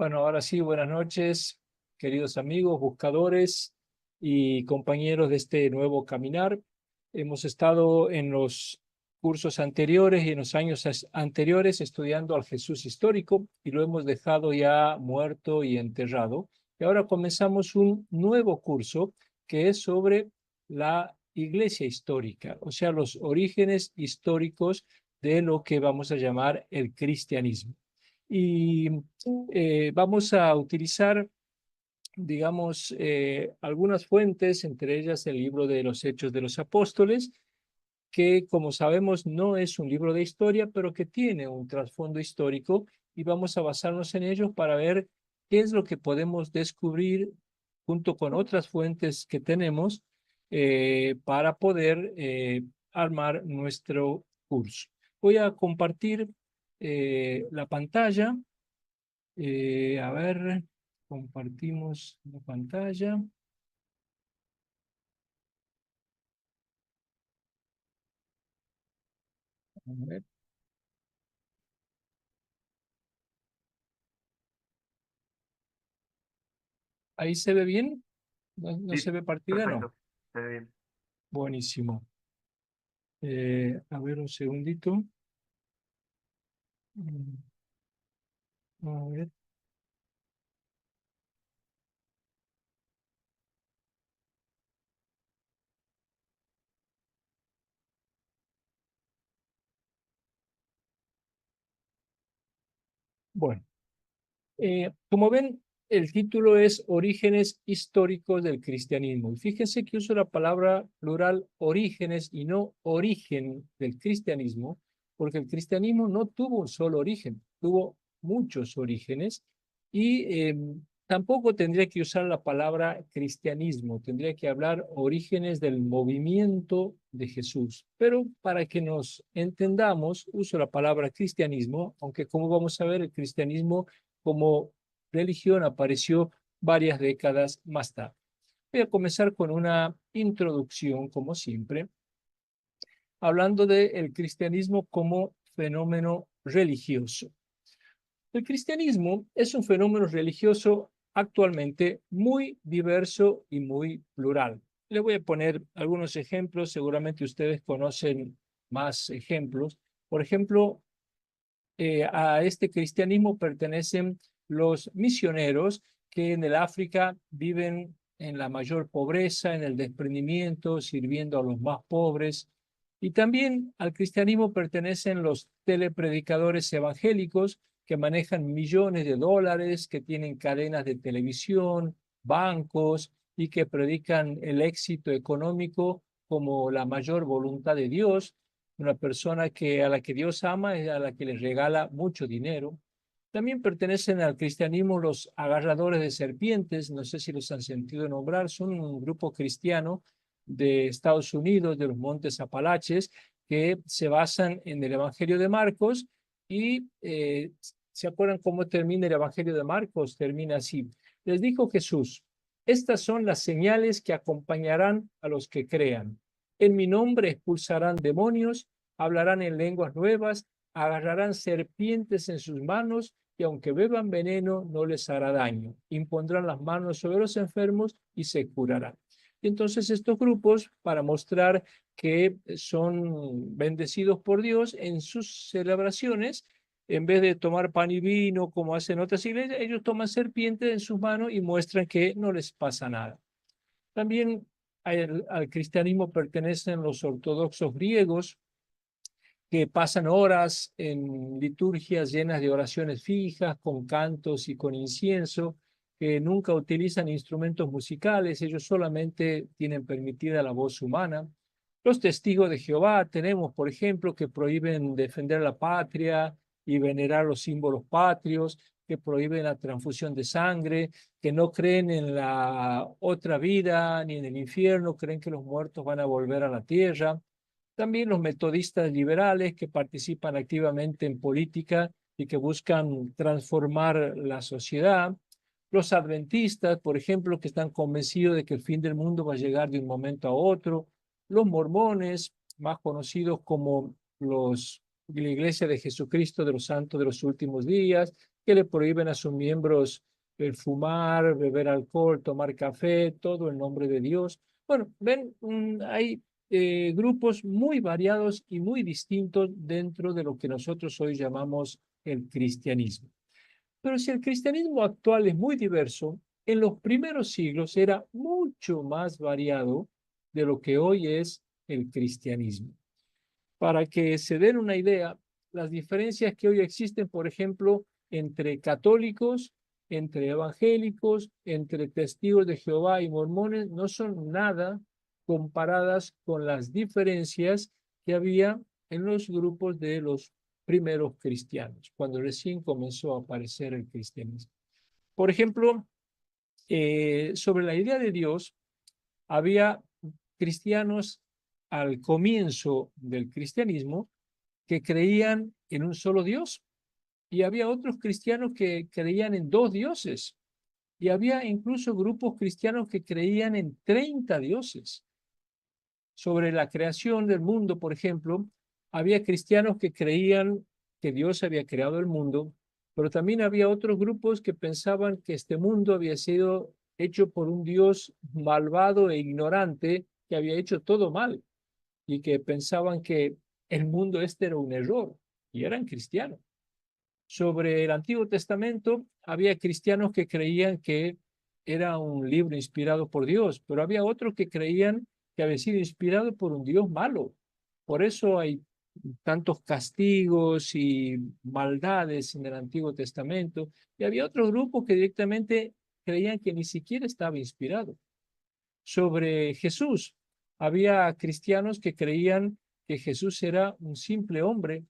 Bueno, ahora sí, buenas noches, queridos amigos, buscadores y compañeros de este nuevo caminar. Hemos estado en los cursos anteriores y en los años anteriores estudiando al Jesús histórico y lo hemos dejado ya muerto y enterrado. Y ahora comenzamos un nuevo curso que es sobre la iglesia histórica, o sea, los orígenes históricos de lo que vamos a llamar el cristianismo. Y vamos a utilizar, digamos, algunas fuentes, entre ellas el libro de los Hechos de los Apóstoles, que como sabemos no es un libro de historia, pero que tiene un trasfondo histórico y vamos a basarnos en ellos para ver qué es lo que podemos descubrir junto con otras fuentes que tenemos para poder armar nuestro curso. Voy a compartir la pantalla. A ver, compartimos la pantalla. A ver, ¿ahí se ve bien? ¿No se Sí, ve partida? No. perfecto. Se ve bien. Buenísimo. A ver, un segundito. Mm, A ver. Bueno, como ven, el título es Orígenes históricos del cristianismo. Y fíjense que uso la palabra plural orígenes y no origen del cristianismo, porque el cristianismo no tuvo un solo origen, tuvo muchos orígenes y tampoco tendría que usar la palabra cristianismo, tendría que hablar orígenes del movimiento de Jesús. Pero para que nos entendamos, uso la palabra cristianismo, aunque como vamos a ver, el cristianismo como religión apareció varias décadas más tarde. Voy a comenzar con una introducción, como siempre, hablando del cristianismo como fenómeno religioso. El cristianismo es un fenómeno religioso actualmente muy diverso y muy plural. Le voy a poner algunos ejemplos, seguramente ustedes conocen más ejemplos. Por ejemplo, a este cristianismo pertenecen los misioneros que en el África viven en la mayor pobreza, en el desprendimiento, sirviendo a los más pobres. Y también al cristianismo pertenecen los telepredicadores evangélicos que manejan millones de dólares, que tienen cadenas de televisión, bancos y que predican el éxito económico como la mayor voluntad de Dios. Una persona a la que Dios ama es a la que le regala mucho dinero. También pertenecen al cristianismo los agarradores de serpientes, no sé si los han sentido nombrar, son un grupo cristiano de Estados Unidos, de los Montes Apalaches, que se basan en el Evangelio de Marcos y ¿se acuerdan cómo termina el Evangelio de Marcos? Termina así. Les dijo Jesús, estas son las señales que acompañarán a los que crean. En mi nombre expulsarán demonios, hablarán en lenguas nuevas, agarrarán serpientes en sus manos y aunque beban veneno no les hará daño. Impondrán las manos sobre los enfermos y se curarán. Y entonces estos grupos, para mostrar que son bendecidos por Dios en sus celebraciones, en vez de tomar pan y vino como hacen otras iglesias, ellos toman serpientes en sus manos y muestran que no les pasa nada. También al cristianismo pertenecen los ortodoxos griegos, que pasan horas en liturgias llenas de oraciones fijas, con cantos y con incienso, que nunca utilizan instrumentos musicales, ellos solamente tienen permitida la voz humana. Los testigos de Jehová tenemos, por ejemplo, que prohíben defender la patria y venerar los símbolos patrios, que prohíben la transfusión de sangre, que no creen en la otra vida ni en el infierno, creen que los muertos van a volver a la tierra. También los metodistas liberales que participan activamente en política y que buscan transformar la sociedad. Los adventistas, por ejemplo, que están convencidos de que el fin del mundo va a llegar de un momento a otro. Los mormones, más conocidos como la Iglesia de Jesucristo de los Santos de los Últimos Días, que le prohíben a sus miembros el fumar, beber alcohol, tomar café, todo en nombre de Dios. Bueno, ven, hay grupos muy variados y muy distintos dentro de lo que nosotros hoy llamamos el cristianismo. Pero si el cristianismo actual es muy diverso, en los primeros siglos era mucho más variado de lo que hoy es el cristianismo. Para que se den una idea, las diferencias que hoy existen, por ejemplo, entre católicos, entre evangélicos, entre testigos de Jehová y mormones, no son nada comparadas con las diferencias que había en los grupos de los primeros cristianos, cuando recién comenzó a aparecer el cristianismo. Por ejemplo, sobre la idea de Dios, había cristianos al comienzo del cristianismo que creían en un solo Dios y había otros cristianos que creían en dos dioses y había incluso grupos cristianos que creían en 30 dioses. Sobre la creación del mundo, por ejemplo, había cristianos que creían que Dios había creado el mundo, pero también había otros grupos que pensaban que este mundo había sido hecho por un Dios malvado e ignorante que había hecho todo mal y que pensaban que el mundo este era un error y eran cristianos. Sobre el Antiguo Testamento, había cristianos que creían que era un libro inspirado por Dios, pero había otros que creían que había sido inspirado por un Dios malo. Por eso hay tantos castigos y maldades en el Antiguo Testamento. Y había otros grupos que directamente creían que ni siquiera estaba inspirado. Sobre Jesús, había cristianos que creían que Jesús era un simple hombre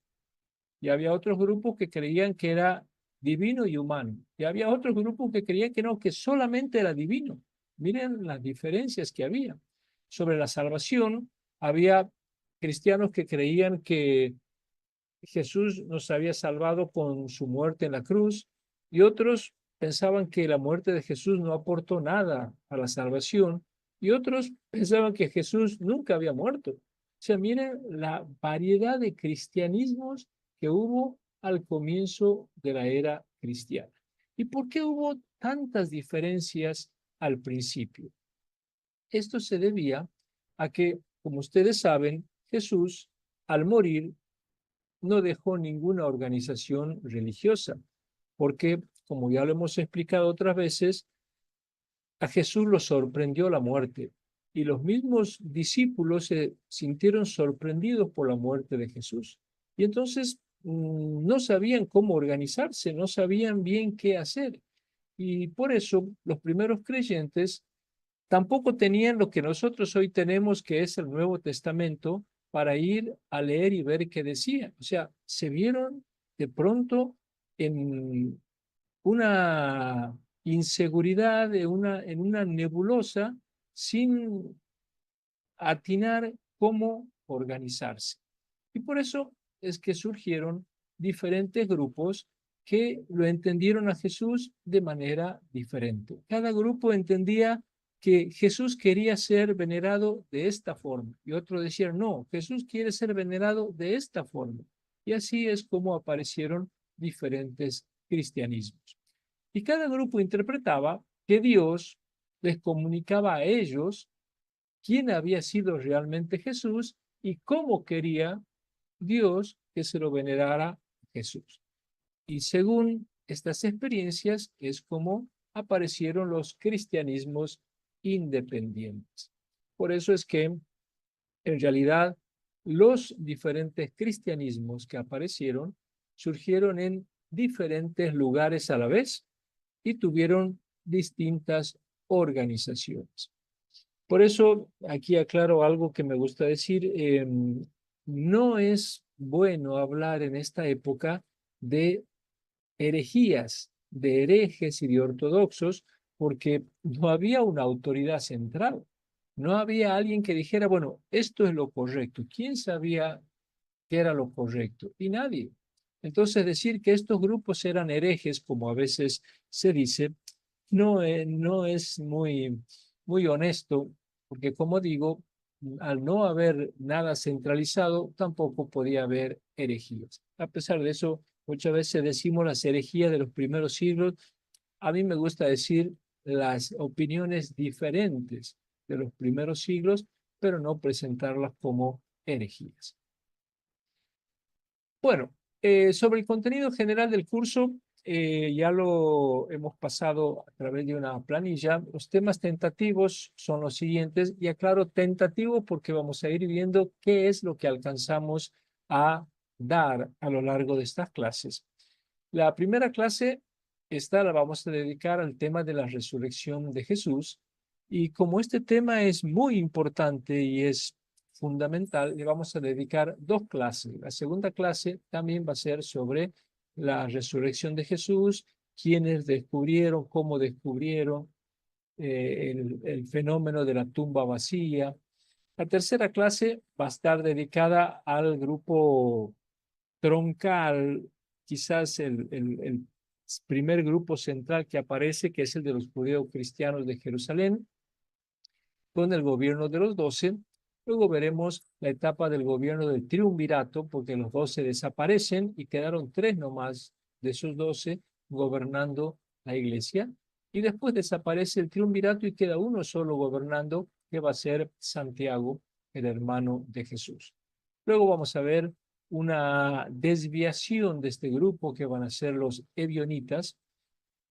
y había otros grupos que creían que era divino y humano. Y había otros grupos que creían que no, que solamente era divino. Miren las diferencias que había. Sobre la salvación, había cristianos que creían que Jesús nos había salvado con su muerte en la cruz y otros pensaban que la muerte de Jesús no aportó nada a la salvación y otros pensaban que Jesús nunca había muerto. O sea, miren la variedad de cristianismos que hubo al comienzo de la era cristiana. ¿Y por qué hubo tantas diferencias al principio? Esto se debía a que, como ustedes saben, Jesús, al morir, no dejó ninguna organización religiosa, porque, como ya lo hemos explicado otras veces, a Jesús lo sorprendió la muerte y los mismos discípulos se sintieron sorprendidos por la muerte de Jesús. Y entonces no sabían cómo organizarse, no sabían bien qué hacer. Y por eso los primeros creyentes tampoco tenían lo que nosotros hoy tenemos, que es el Nuevo Testamento, para ir a leer y ver qué decía. O sea, se vieron de pronto en una inseguridad, en una nebulosa, sin atinar cómo organizarse. Y por eso es que surgieron diferentes grupos que lo entendieron a Jesús de manera diferente. Cada grupo entendía que Jesús quería ser venerado de esta forma y otro decía, no, Jesús quiere ser venerado de esta forma. Y así es como aparecieron diferentes cristianismos. Y cada grupo interpretaba que Dios les comunicaba a ellos quién había sido realmente Jesús y cómo quería Dios que se lo venerara Jesús. Y según estas experiencias es como aparecieron los cristianismos independientes. Por eso es que en realidad los diferentes cristianismos que aparecieron surgieron en diferentes lugares a la vez y tuvieron distintas organizaciones. Por eso, aquí aclaro algo que me gusta decir, no es bueno hablar en esta época de herejías, de herejes y de ortodoxos, porque no había una autoridad central, no había alguien que dijera, bueno, esto es lo correcto. ¿Quién sabía qué era lo correcto? Y nadie. Entonces, decir que estos grupos eran herejes, como a veces se dice, no es muy honesto, porque como digo, al no haber nada centralizado, tampoco podía haber herejías. A pesar de eso, Muchas veces decimos las herejías de los primeros siglos. A mí me gusta decir las opiniones diferentes de los primeros siglos, pero no presentarlas como herejías. Bueno, sobre el contenido general del curso, ya lo hemos pasado a través de una planilla. Los temas tentativos son los siguientes, y aclaro tentativo porque vamos a ir viendo qué es lo que alcanzamos a dar a lo largo de estas clases. La primera clase, esta la vamos a dedicar al tema de la resurrección de Jesús, y como este tema es muy importante y es fundamental, le vamos a dedicar dos clases. La segunda clase también va a ser sobre la resurrección de Jesús, quiénes descubrieron, cómo descubrieron el fenómeno de la tumba vacía. La tercera clase va a estar dedicada al grupo troncal, quizás el primer grupo central que aparece, que es el de los judeocristianos de Jerusalén, con el gobierno de los 12. Luego veremos la etapa del gobierno del triunvirato, porque los 12 desaparecen y quedaron 3 nomás de esos 12 gobernando la iglesia. Y después desaparece el triunvirato y queda uno solo gobernando, que va a ser Santiago, el hermano de Jesús. Luego vamos a ver una desviación de este grupo, que van a ser los ebionitas.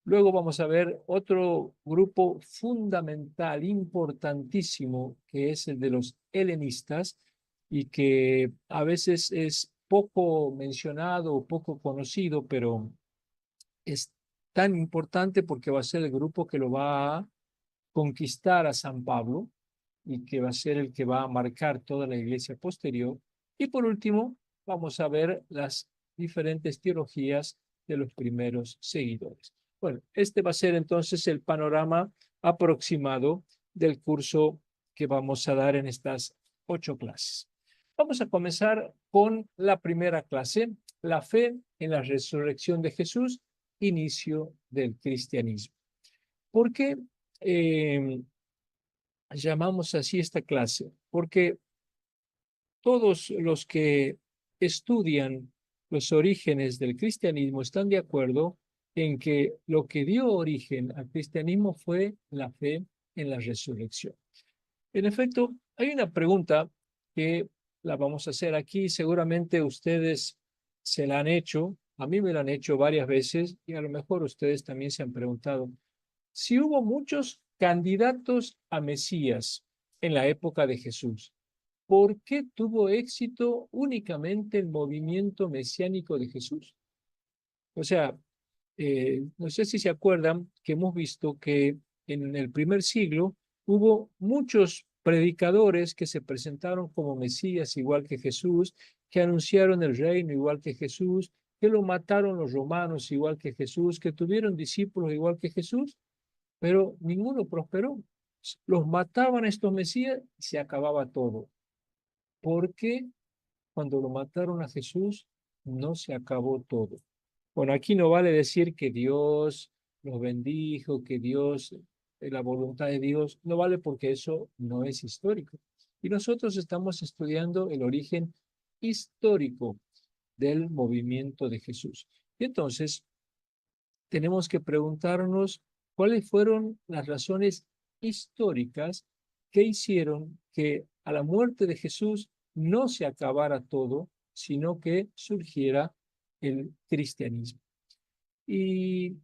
Luego vamos a ver otro grupo fundamental, importantísimo, que es el de los helenistas, y que a veces es poco mencionado o poco conocido, pero es tan importante porque va a ser el grupo que lo va a conquistar a San Pablo y que va a ser el que va a marcar toda la iglesia posterior. Y por último, vamos a ver las diferentes teologías de los primeros seguidores. Bueno, este va a ser entonces el panorama aproximado del curso que vamos a dar en estas 8 clases. Vamos a comenzar con la primera clase, la fe en la resurrección de Jesús, inicio del cristianismo. ¿Por qué llamamos así esta clase? Porque todos los que estudian los orígenes del cristianismo están de acuerdo en que lo que dio origen al cristianismo fue la fe en la resurrección. En efecto, hay una pregunta que la vamos a hacer aquí. Seguramente ustedes se la han hecho, a mí me la han hecho varias veces, y a lo mejor ustedes también se han preguntado: si hubo muchos candidatos a Mesías en la época de Jesús, ¿por qué tuvo éxito únicamente el movimiento mesiánico de Jesús? O sea, no sé si se acuerdan que hemos visto que en el primer siglo hubo muchos predicadores que se presentaron como Mesías igual que Jesús, que anunciaron el reino igual que Jesús, que lo mataron los romanos igual que Jesús, que tuvieron discípulos igual que Jesús, pero ninguno prosperó. Los mataban estos Mesías y se acababa todo. ¿Por qué cuando lo mataron a Jesús no se acabó todo? Bueno, aquí no vale decir que Dios los bendijo, que Dios, la voluntad de Dios, no vale, porque eso no es histórico. Y nosotros estamos estudiando el origen histórico del movimiento de Jesús. Y entonces tenemos que preguntarnos cuáles fueron las razones históricas que hicieron que a la muerte de Jesús no se acabara todo, sino que surgiera el cristianismo. ¿Y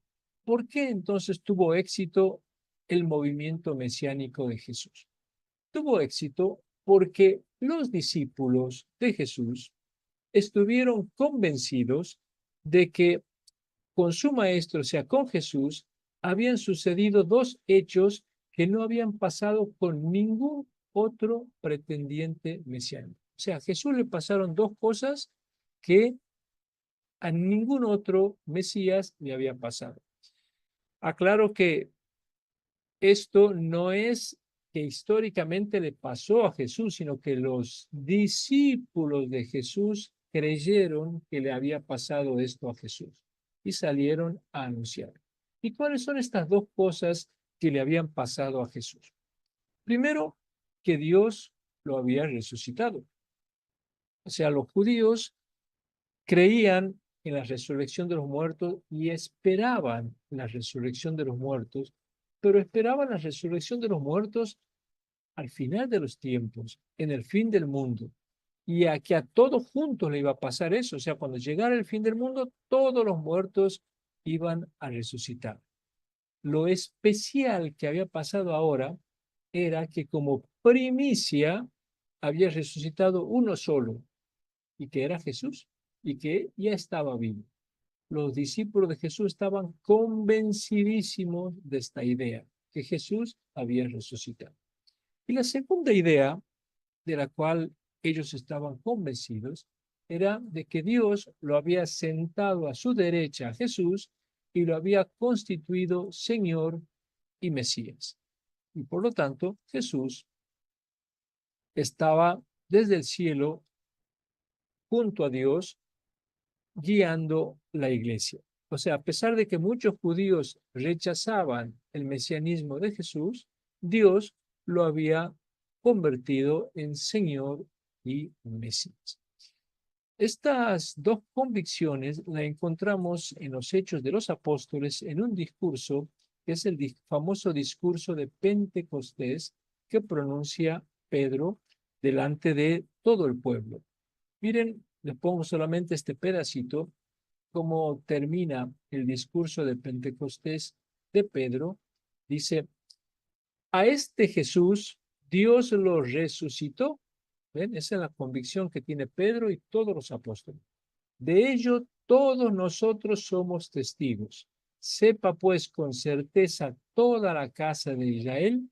por qué entonces tuvo éxito el movimiento mesiánico de Jesús? Tuvo éxito porque los discípulos de Jesús estuvieron convencidos de que con su maestro, o sea, con Jesús, habían sucedido dos hechos que no habían pasado con ningún otro pretendiente mesiánico. O sea, a Jesús le pasaron dos cosas que a ningún otro Mesías le había pasado. Aclaro que esto no es que históricamente le pasó a Jesús, sino que los discípulos de Jesús creyeron que le había pasado esto a Jesús y salieron a anunciar. ¿Y cuáles son estas dos cosas que le habían pasado a Jesús? Primero, que Dios lo había resucitado. O sea, los judíos creían en la resurrección de los muertos y esperaban la resurrección de los muertos, pero esperaban la resurrección de los muertos al final de los tiempos, en el fin del mundo, y a que a todos juntos le iba a pasar eso. O sea, cuando llegara el fin del mundo, todos los muertos iban a resucitar. Lo especial que había pasado ahora era que como primicia había resucitado uno solo, y que era Jesús, y que ya estaba vivo. Los discípulos de Jesús estaban convencidísimos de esta idea, que Jesús había resucitado. Y la segunda idea de la cual ellos estaban convencidos era de que Dios lo había sentado a su derecha a Jesús y lo había constituido Señor y Mesías. Y por lo tanto, Jesús estaba desde el cielo junto a Dios guiando la iglesia. O sea, a pesar de que muchos judíos rechazaban el mesianismo de Jesús, Dios lo había convertido en Señor y Mesías. Estas dos convicciones las encontramos en los Hechos de los Apóstoles en un discurso que es el famoso discurso de Pentecostés que pronuncia Pedro delante de todo el pueblo. Miren, les pongo solamente este pedacito, cómo termina el discurso de Pentecostés de Pedro. Dice, a este Jesús Dios lo resucitó. ¿Ven? Esa es la convicción que tiene Pedro y todos los apóstoles. De ello todos nosotros somos testigos. Sepa pues con certeza toda la casa de Israel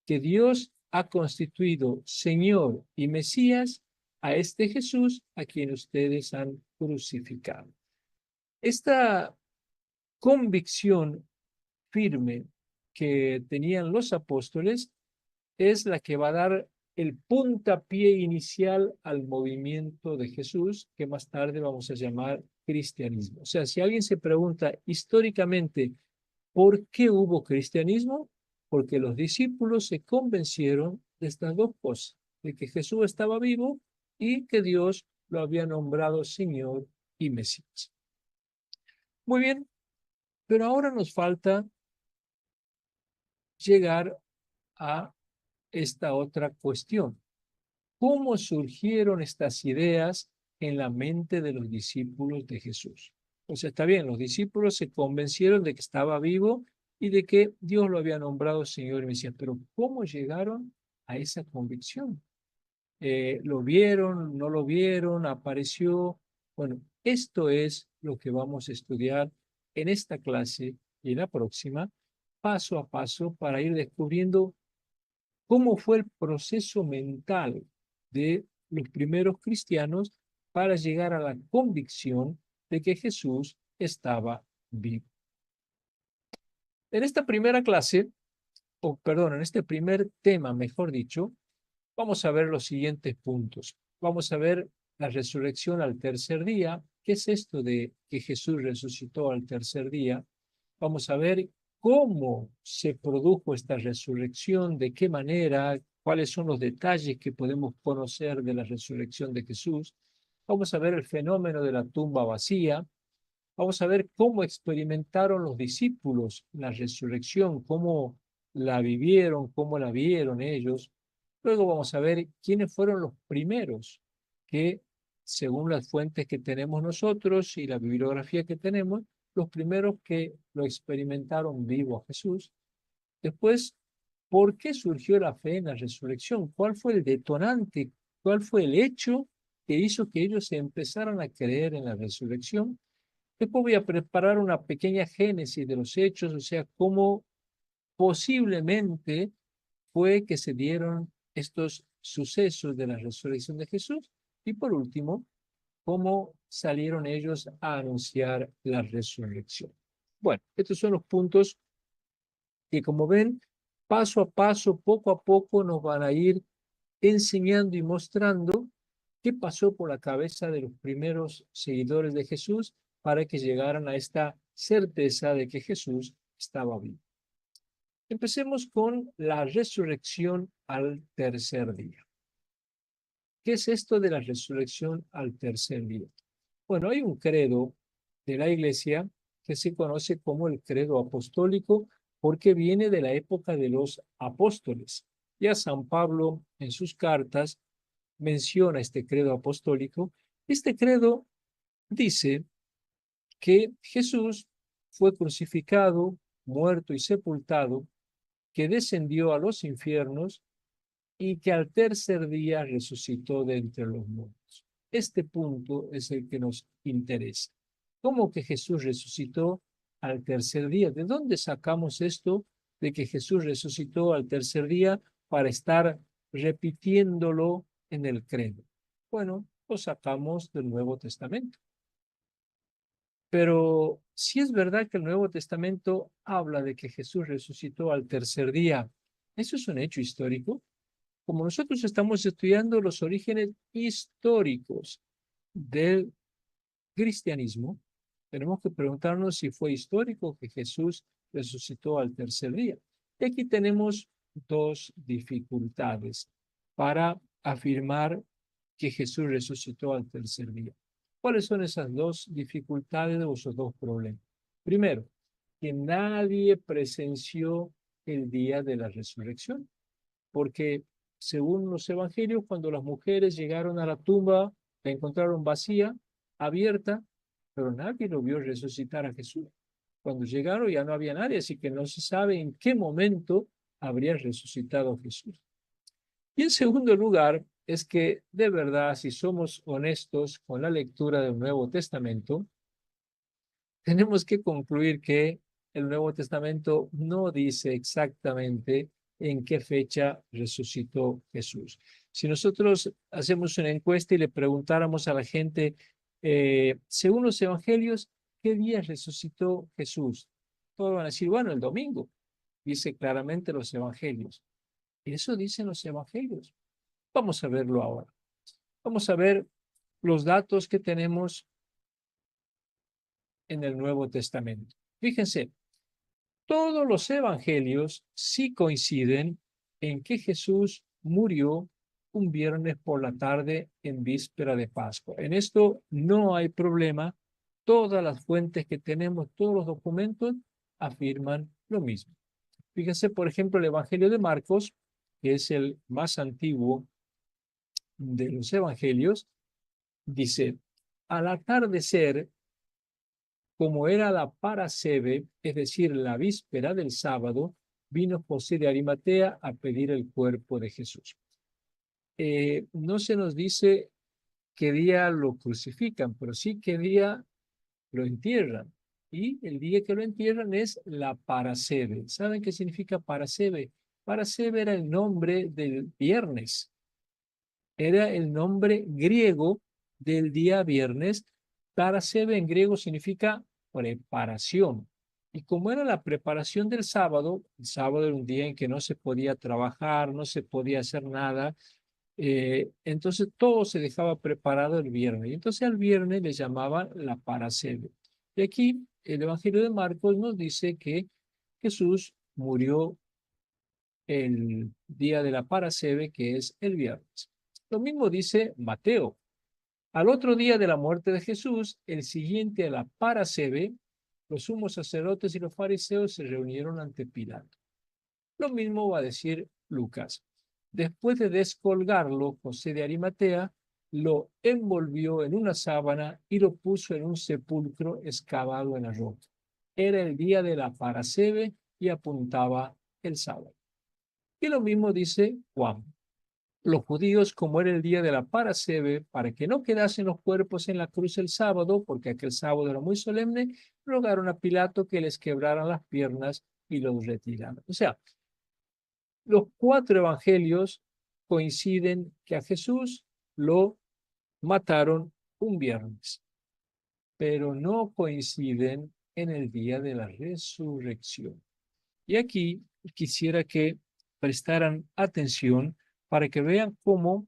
que Dios ha constituido Señor y Mesías a este Jesús a quien ustedes han crucificado. Esta convicción firme que tenían los apóstoles es la que va a dar el puntapié inicial al movimiento de Jesús, que más tarde vamos a llamar cristianismo. O sea, si alguien se pregunta históricamente por qué hubo cristianismo, porque los discípulos se convencieron de estas dos cosas, de que Jesús estaba vivo y que Dios lo había nombrado Señor y Mesías. Muy bien, pero ahora nos falta llegar a esta otra cuestión. ¿Cómo surgieron estas ideas en la mente de los discípulos de Jesús? O sea, está bien, los discípulos se convencieron de que estaba vivo y de que Dios lo había nombrado Señor y Mesías, pero ¿cómo llegaron a esa convicción? ¿Lo vieron? ¿No lo vieron? ¿Apareció? Bueno, esto es lo que vamos a estudiar en esta clase y en la próxima, paso a paso, para ir descubriendo cómo fue el proceso mental de los primeros cristianos para llegar a la convicción de que Jesús estaba vivo. En esta primera clase, o perdón, en este primer tema, mejor dicho, vamos a ver los siguientes puntos. Vamos a ver la resurrección al tercer día. ¿Qué es esto de que Jesús resucitó al tercer día? Vamos a ver cómo se produjo esta resurrección, de qué manera, cuáles son los detalles que podemos conocer de la resurrección de Jesús. Vamos a ver el fenómeno de la tumba vacía. Vamos a ver cómo experimentaron los discípulos la resurrección, cómo la vivieron, cómo la vieron ellos. Luego vamos a ver quiénes fueron los primeros que, según las fuentes que tenemos nosotros y la bibliografía que tenemos, los primeros que lo experimentaron vivo a Jesús. Después, ¿por qué surgió la fe en la resurrección? ¿Cuál fue el detonante? ¿Cuál fue el hecho que hizo que ellos se empezaran a creer en la resurrección? Después voy a preparar una pequeña génesis de los hechos, o sea, cómo posiblemente fue que se dieron estos sucesos de la resurrección de Jesús. Y por último, cómo salieron ellos a anunciar la resurrección. Bueno, estos son los puntos que, como ven, paso a paso, poco a poco, nos van a ir enseñando y mostrando qué pasó por la cabeza de los primeros seguidores de Jesús para que llegaran a esta certeza de que Jesús estaba vivo. Empecemos con la resurrección al tercer día. ¿Qué es esto de la resurrección al tercer día? Bueno, hay un credo de la Iglesia que se conoce como el credo apostólico porque viene de la época de los apóstoles. Ya San Pablo en sus cartas menciona este credo apostólico. Este credo dice que Jesús fue crucificado, muerto y sepultado, que descendió a los infiernos y que al tercer día resucitó de entre los muertos. Este punto es el que nos interesa. ¿Cómo que Jesús resucitó al tercer día? ¿De dónde sacamos esto de que Jesús resucitó al tercer día para estar repitiéndolo en el credo? Bueno, lo sacamos del Nuevo Testamento. Pero si es verdad que el Nuevo Testamento habla de que Jesús resucitó al tercer día, ¿eso es un hecho histórico? Como nosotros estamos estudiando los orígenes históricos del cristianismo, tenemos que preguntarnos si fue histórico que Jesús resucitó al tercer día. Y aquí tenemos dos dificultades para afirmar que Jesús resucitó al tercer día. ¿Cuáles son esas dos dificultades o esos dos problemas? Primero, que nadie presenció el día de la resurrección, porque según los evangelios, cuando las mujeres llegaron a la tumba, la encontraron vacía, abierta, pero nadie lo vio resucitar a Jesús. Cuando llegaron ya no había nadie, así que no se sabe en qué momento habría resucitado Jesús. Y en segundo lugar, es que de verdad, si somos honestos con la lectura del Nuevo Testamento, tenemos que concluir que el Nuevo Testamento no dice exactamente en qué fecha resucitó Jesús. Si nosotros hacemos una encuesta y le preguntáramos a la gente, según los evangelios, ¿qué día resucitó Jesús? Todos van a decir, bueno, el domingo, dice claramente los evangelios. Y eso dicen los evangelios. Vamos a verlo ahora. Vamos a ver los datos que tenemos en el Nuevo Testamento. Fíjense, todos los evangelios sí coinciden en que Jesús murió un viernes por la tarde en víspera de Pascua. En esto no hay problema. Todas las fuentes que tenemos, todos los documentos afirman lo mismo. Fíjense, por ejemplo, el Evangelio de Marcos, que es el más antiguo de los evangelios, dice, al atardecer, como era la parasebe, es decir, la víspera del sábado, vino José de Arimatea a pedir el cuerpo de Jesús. No se nos dice qué día lo crucifican, pero sí qué día lo entierran. Y el día que lo entierran es la parasebe. ¿Saben qué significa parasebe? Parasebe era el nombre del viernes. Era el nombre griego del día viernes. Parasebe en griego significa preparación. Y como era la preparación del sábado, el sábado era un día en que no se podía trabajar, no se podía hacer nada, entonces todo se dejaba preparado el viernes. Y entonces al viernes le llamaban la parasebe. Y aquí el Evangelio de Marcos nos dice que Jesús murió el día de la parasebe, que es el viernes. Lo mismo dice Mateo. Al otro día de la muerte de Jesús, el siguiente a la parasebe, los sumos sacerdotes y los fariseos se reunieron ante Pilato. Lo mismo va a decir Lucas. Después de descolgarlo, José de Arimatea lo envolvió en una sábana y lo puso en un sepulcro excavado en la roca. Era el día de la parasebe y apuntaba el sábado. Y lo mismo dice Juan. Los judíos, como era el día de la parasebe, para que no quedasen los cuerpos en la cruz el sábado, porque aquel sábado era muy solemne, rogaron a Pilato que les quebraran las piernas y los retiraran. O sea, los cuatro evangelios coinciden que a Jesús lo mataron un viernes, pero no coinciden en el día de la resurrección. Y aquí quisiera que prestaran atención para que vean cómo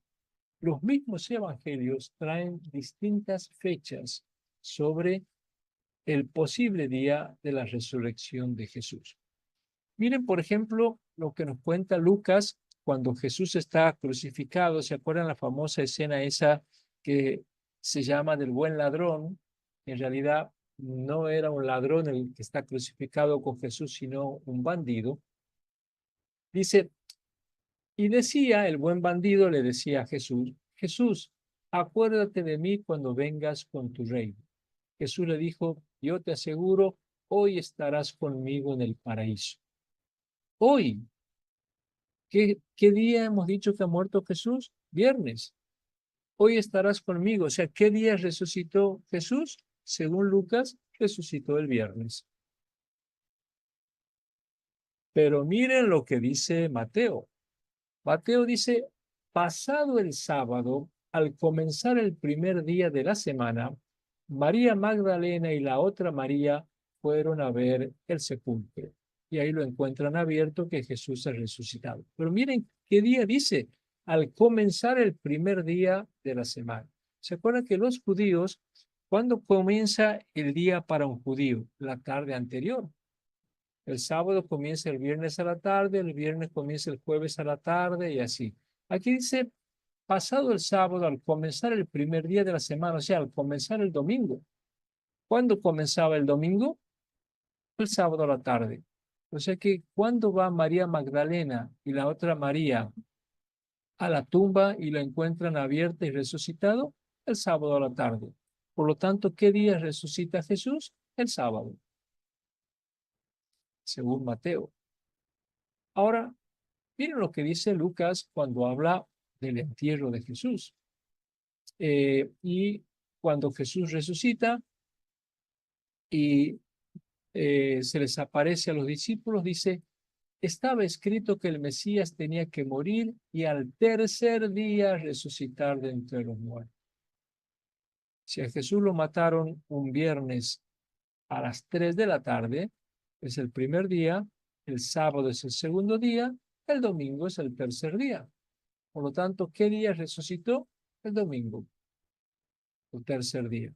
los mismos evangelios traen distintas fechas sobre el posible día de la resurrección de Jesús. Miren, por ejemplo, lo que nos cuenta Lucas cuando Jesús está crucificado. ¿Se acuerdan la famosa escena esa que se llama del buen ladrón? En realidad no era un ladrón el que está crucificado con Jesús, sino un bandido. Dice, y decía, el buen bandido le decía a Jesús, Jesús, acuérdate de mí cuando vengas con tu reino. Jesús le dijo, yo te aseguro, hoy estarás conmigo en el paraíso. Hoy, ¿qué día hemos dicho que ha muerto Jesús? Viernes. Hoy estarás conmigo. O sea, ¿qué día resucitó Jesús? Según Lucas, resucitó el viernes. Pero miren lo que dice Mateo. Mateo dice, pasado el sábado, al comenzar el primer día de la semana, María Magdalena y la otra María fueron a ver el sepulcro. Y ahí lo encuentran abierto que Jesús ha resucitado. Pero miren qué día dice, al comenzar el primer día de la semana. ¿Se acuerdan que los judíos, cuándo comienza el día para un judío? La tarde anterior. El sábado comienza el viernes a la tarde, el viernes comienza el jueves a la tarde y así. Aquí dice, pasado el sábado, al comenzar el primer día de la semana, o sea, al comenzar el domingo. ¿Cuándo comenzaba el domingo? El sábado a la tarde. O sea que, ¿cuándo va María Magdalena y la otra María a la tumba y la encuentran abierta y resucitado? El sábado a la tarde. Por lo tanto, ¿qué día resucita Jesús? El sábado, según Mateo. Ahora, miren lo que dice Lucas cuando habla del entierro de Jesús. Y cuando Jesús resucita y se les aparece a los discípulos, dice, estaba escrito que el Mesías tenía que morir y al tercer día resucitar de entre los muertos. Si a Jesús lo mataron un viernes a las 3 de la tarde, es el primer día, el sábado es el segundo día, el domingo es el tercer día. Por lo tanto, ¿qué día resucitó? El domingo, el tercer día.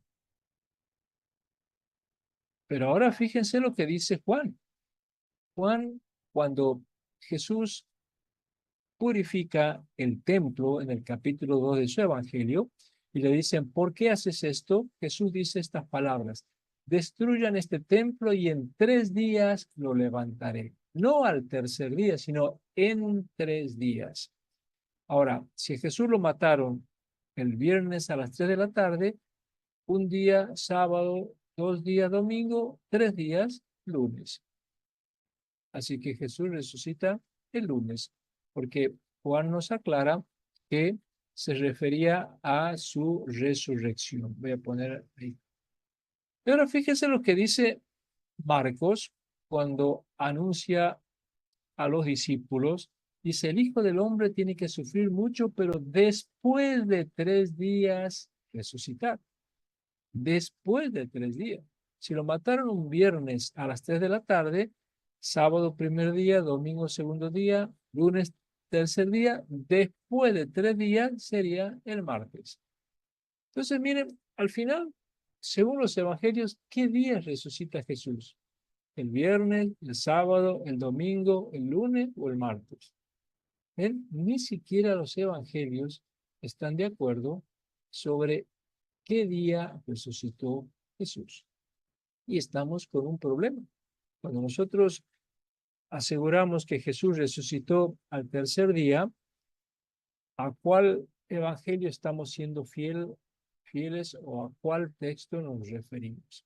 Pero ahora fíjense lo que dice Juan. Juan, cuando Jesús purifica el templo en el capítulo 2 de su evangelio, y le dicen, ¿por qué haces esto? Jesús dice estas palabras, destruyan este templo y en 3 días lo levantaré. No al tercer día, sino en 3 días. Ahora, si a Jesús lo mataron el viernes a las 3 de la tarde, un día sábado, 2 días domingo, 3 días lunes. Así que Jesús resucita el lunes, porque Juan nos aclara que se refería a su resurrección. Voy a poner ahí. Y ahora fíjese lo que dice Marcos cuando anuncia a los discípulos. Dice, el Hijo del Hombre tiene que sufrir mucho, pero después de 3 días resucitar. Después de 3 días. Si lo mataron un viernes a las 3 de la tarde, sábado primer día, domingo segundo día, lunes tercer día, después de 3 días sería el martes. Entonces, miren, al final, según los evangelios, ¿qué día resucita Jesús? ¿El viernes, el sábado, el domingo, el lunes o el martes? ¿Ven? Ni siquiera los evangelios están de acuerdo sobre qué día resucitó Jesús. Y estamos con un problema. Cuando nosotros aseguramos que Jesús resucitó al tercer día, ¿a cuál evangelio estamos siendo fieles o a cuál texto nos referimos?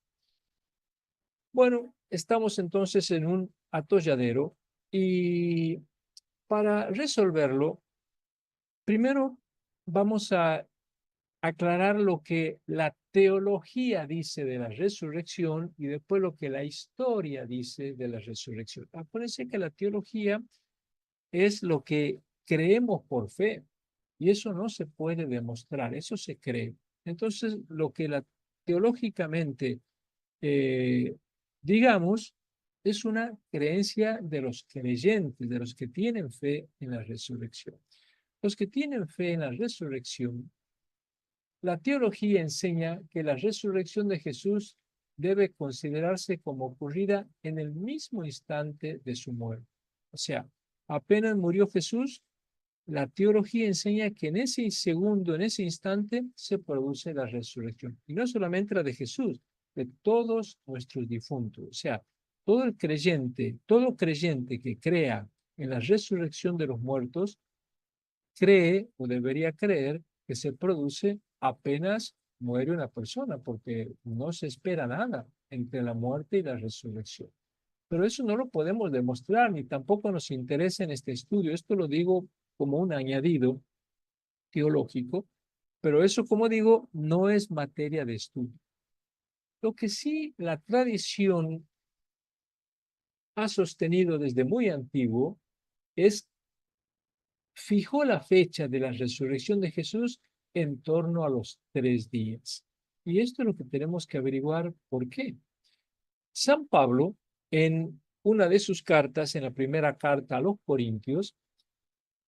Bueno, estamos entonces en un atolladero y para resolverlo, primero vamos a aclarar lo que la teología dice de la resurrección y después lo que la historia dice de la resurrección. Acuérdense que la teología es lo que creemos por fe y eso no se puede demostrar, eso se cree. Entonces, lo que teológicamente digamos es una creencia de los creyentes, de los que tienen fe en la resurrección. Los que tienen fe en la resurrección, la teología enseña que la resurrección de Jesús debe considerarse como ocurrida en el mismo instante de su muerte. O sea, apenas murió Jesús, la teología enseña que en ese segundo, en ese instante, se produce la resurrección. Y no solamente la de Jesús, de todos nuestros difuntos. O sea, todo creyente que crea en la resurrección de los muertos, cree o debería creer que se produce apenas muere una persona, porque no se espera nada entre la muerte y la resurrección. Pero eso no lo podemos demostrar, ni tampoco nos interesa en este estudio. Esto lo digo como un añadido teológico, pero eso, como digo, no es materia de estudio. Lo que sí la tradición ha sostenido desde muy antiguo es fijó la fecha de la resurrección de Jesús en torno a los 3 días. Y esto es lo que tenemos que averiguar por qué. San Pablo, en una de sus cartas, en la primera carta a los Corintios,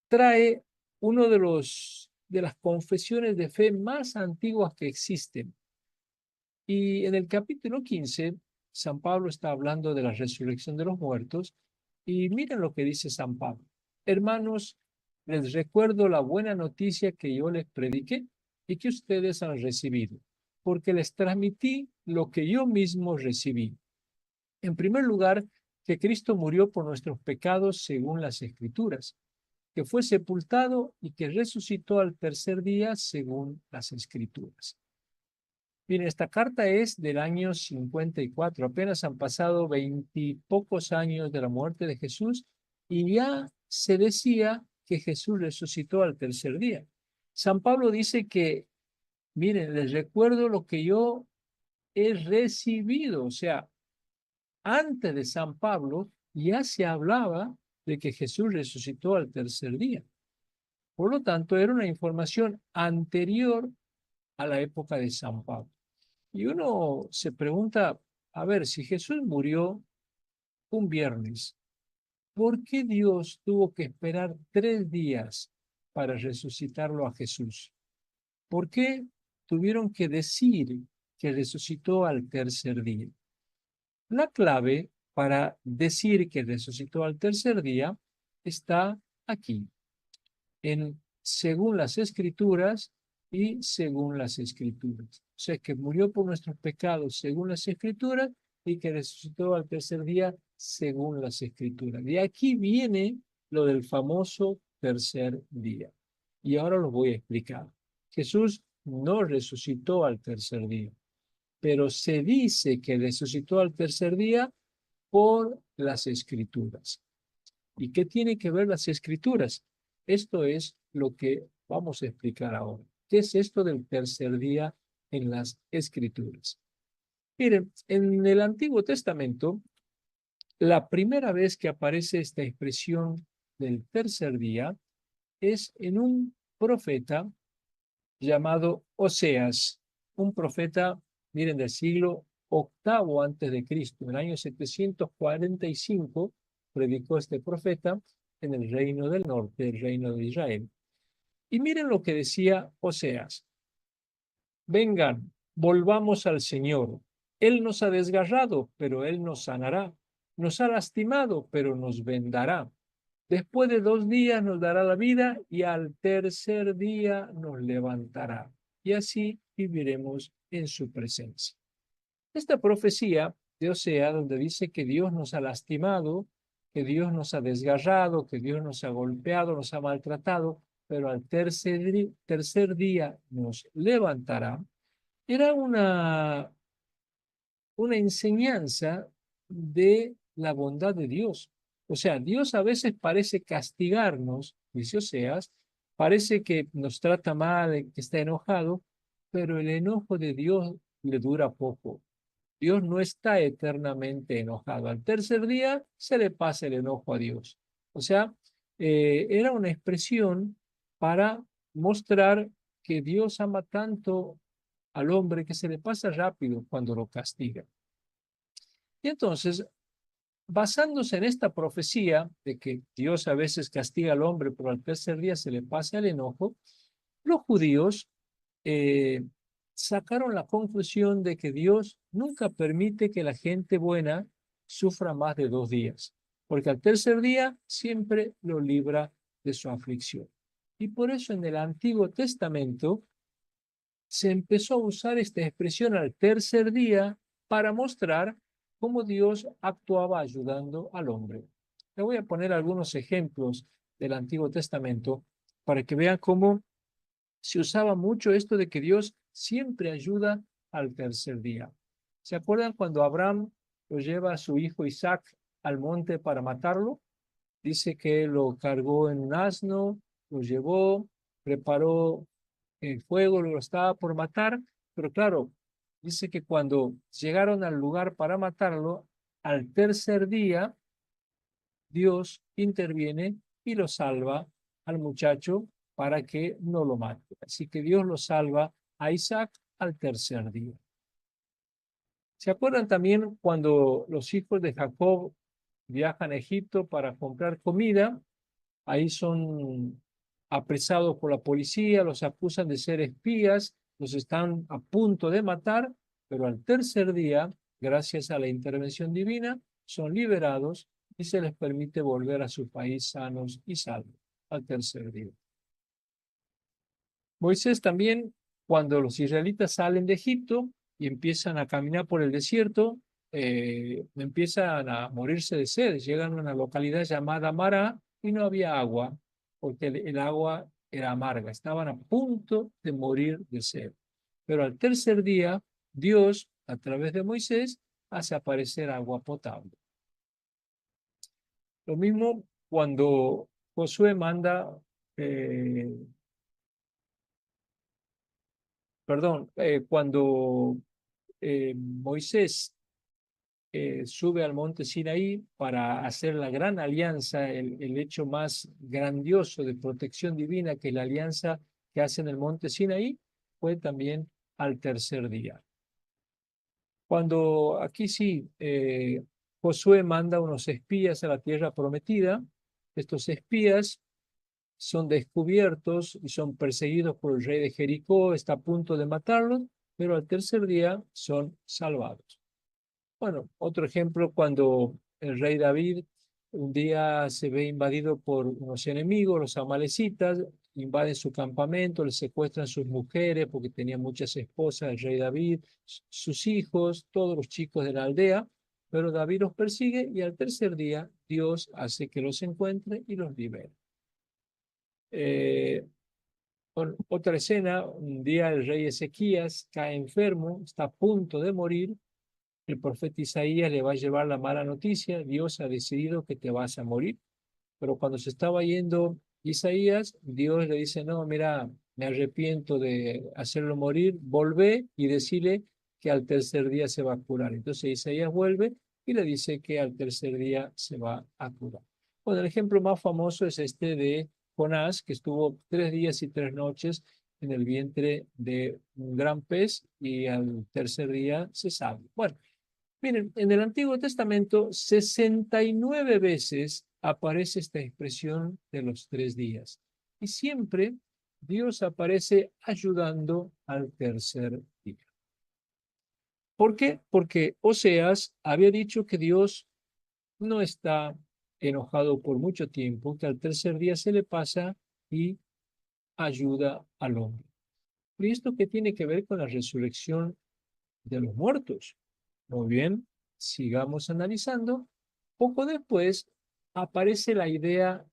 trae uno de las confesiones de fe más antiguas que existen. Y en el capítulo 15, San Pablo está hablando de la resurrección de los muertos. Y miren lo que dice San Pablo. Hermanos, les recuerdo la buena noticia que yo les prediqué y que ustedes han recibido, porque les transmití lo que yo mismo recibí. En primer lugar, que Cristo murió por nuestros pecados según las Escrituras, que fue sepultado y que resucitó al tercer día según las Escrituras. Miren, esta carta es del año 54, apenas han pasado 20 y pocos años de la muerte de Jesús y ya se decía que Jesús resucitó al tercer día. San Pablo dice que, miren, les recuerdo lo que yo he recibido, o sea, antes de San Pablo ya se hablaba de que Jesús resucitó al tercer día. Por lo tanto, era una información anterior a la época de San Pablo. Y uno se pregunta, a ver, si Jesús murió un viernes, ¿por qué Dios tuvo que esperar 3 días para resucitarlo a Jesús? ¿Por qué tuvieron que decir que resucitó al tercer día? La clave para decir que resucitó al tercer día está aquí, en según las Escrituras y según las Escrituras. O sea, que murió por nuestros pecados según las Escrituras y que resucitó al tercer día según las Escrituras. De aquí viene lo del famoso tercer día. Y ahora lo voy a explicar. Jesús no resucitó al tercer día, pero se dice que resucitó al tercer día por las Escrituras. ¿Y qué tiene que ver las Escrituras? Esto es lo que vamos a explicar ahora. ¿Qué es esto del tercer día en las Escrituras? Miren, en el Antiguo Testamento, la primera vez que aparece esta expresión del tercer día es en un profeta llamado Oseas, un profeta, miren, del siglo octavo antes de Cristo. En el año 745 predicó este profeta en el reino del norte, el reino de Israel. Y miren lo que decía Oseas. Vengan, volvamos al Señor. Él nos ha desgarrado, pero Él nos sanará. Nos ha lastimado, pero nos vendará. Después de 2 días nos dará la vida y al tercer día nos levantará. Y así viviremos en su presencia. Esta profecía de Osea, donde dice que Dios nos ha lastimado, que Dios nos ha desgarrado, que Dios nos ha golpeado, nos ha maltratado, pero al tercer día nos levantará, era una enseñanza de la bondad de Dios. O sea, Dios a veces parece castigarnos, dice Oseas, parece que nos trata mal, que está enojado, pero el enojo de Dios le dura poco. Dios no está eternamente enojado. Al tercer día se le pasa el enojo a Dios. O sea, era una expresión para mostrar que Dios ama tanto al hombre que se le pasa rápido cuando lo castiga. Y entonces, basándose en esta profecía de que Dios a veces castiga al hombre, pero al tercer día se le pasa el enojo, los judíos eh, sacaron la conclusión de que Dios nunca permite que la gente buena sufra más de 2 días, porque al tercer día siempre lo libra de su aflicción. Y por eso en el Antiguo Testamento se empezó a usar esta expresión al tercer día para mostrar cómo Dios actuaba ayudando al hombre. Le voy a poner algunos ejemplos del Antiguo Testamento para que vean cómo se usaba mucho esto de que Dios siempre ayuda al tercer día. ¿Se acuerdan cuando Abraham lo lleva a su hijo Isaac al monte para matarlo? Dice que lo cargó en un asno, lo llevó, preparó el fuego, lo estaba por matar, pero claro, dice que cuando llegaron al lugar para matarlo, al tercer día, Dios interviene y lo salva al muchacho para que no lo mate. Así que Dios lo salva a Isaac al tercer día. ¿Se acuerdan también cuando los hijos de Jacob viajan a Egipto para comprar comida? Ahí son apresados por la policía, los acusan de ser espías, los están a punto de matar, pero al tercer día, gracias a la intervención divina, son liberados y se les permite volver a su país sanos y salvos al tercer día. Moisés también, cuando los israelitas salen de Egipto y empiezan a caminar por el desierto, empiezan a morirse de sed. Llegan a una localidad llamada Mará y no había agua, porque el agua era amarga. Estaban a punto de morir de sed. Pero al tercer día, Dios, a través de Moisés, hace aparecer agua potable. Lo mismo cuando Josué manda, eh, cuando Moisés sube al monte Sinaí para hacer la gran alianza, el hecho más grandioso de protección divina, que la alianza que hace en el monte Sinaí, fue también al tercer día. Cuando aquí sí, Josué manda unos espías a la tierra prometida, estos espías son descubiertos y son perseguidos por el rey de Jericó, está a punto de matarlos, pero al tercer día son salvados. Bueno, otro ejemplo, cuando el rey David un día se ve invadido por unos enemigos, los amalecitas, invaden su campamento, le secuestran sus mujeres porque tenía muchas esposas, el rey David, sus hijos, todos los chicos de la aldea, pero David los persigue y al tercer día Dios hace que los encuentre y los libere. Otra escena, un día el rey Ezequías cae enfermo, está a punto de morir. El profeta Isaías le va a llevar la mala noticia: Dios ha decidido que te vas a morir. Pero cuando se estaba yendo Isaías, Dios le dice: no, mira, me arrepiento de hacerlo morir, volvé y decirle que al tercer día se va a curar. Entonces Isaías vuelve y le dice que al tercer día se va a curar. Bueno, el ejemplo más famoso es este de Jonás, que estuvo 3 días y 3 noches en el vientre de un gran pez y al tercer día se salva. Bueno, miren, en el Antiguo Testamento 69 veces aparece esta expresión de los 3 días y siempre Dios aparece ayudando al tercer día. ¿Por qué? Porque Oseas había dicho que Dios no está enojado por mucho tiempo, que al tercer día se le pasa y ayuda al hombre. ¿Y esto qué tiene que ver con la resurrección de los muertos? Muy bien, sigamos analizando. Poco después aparece la idea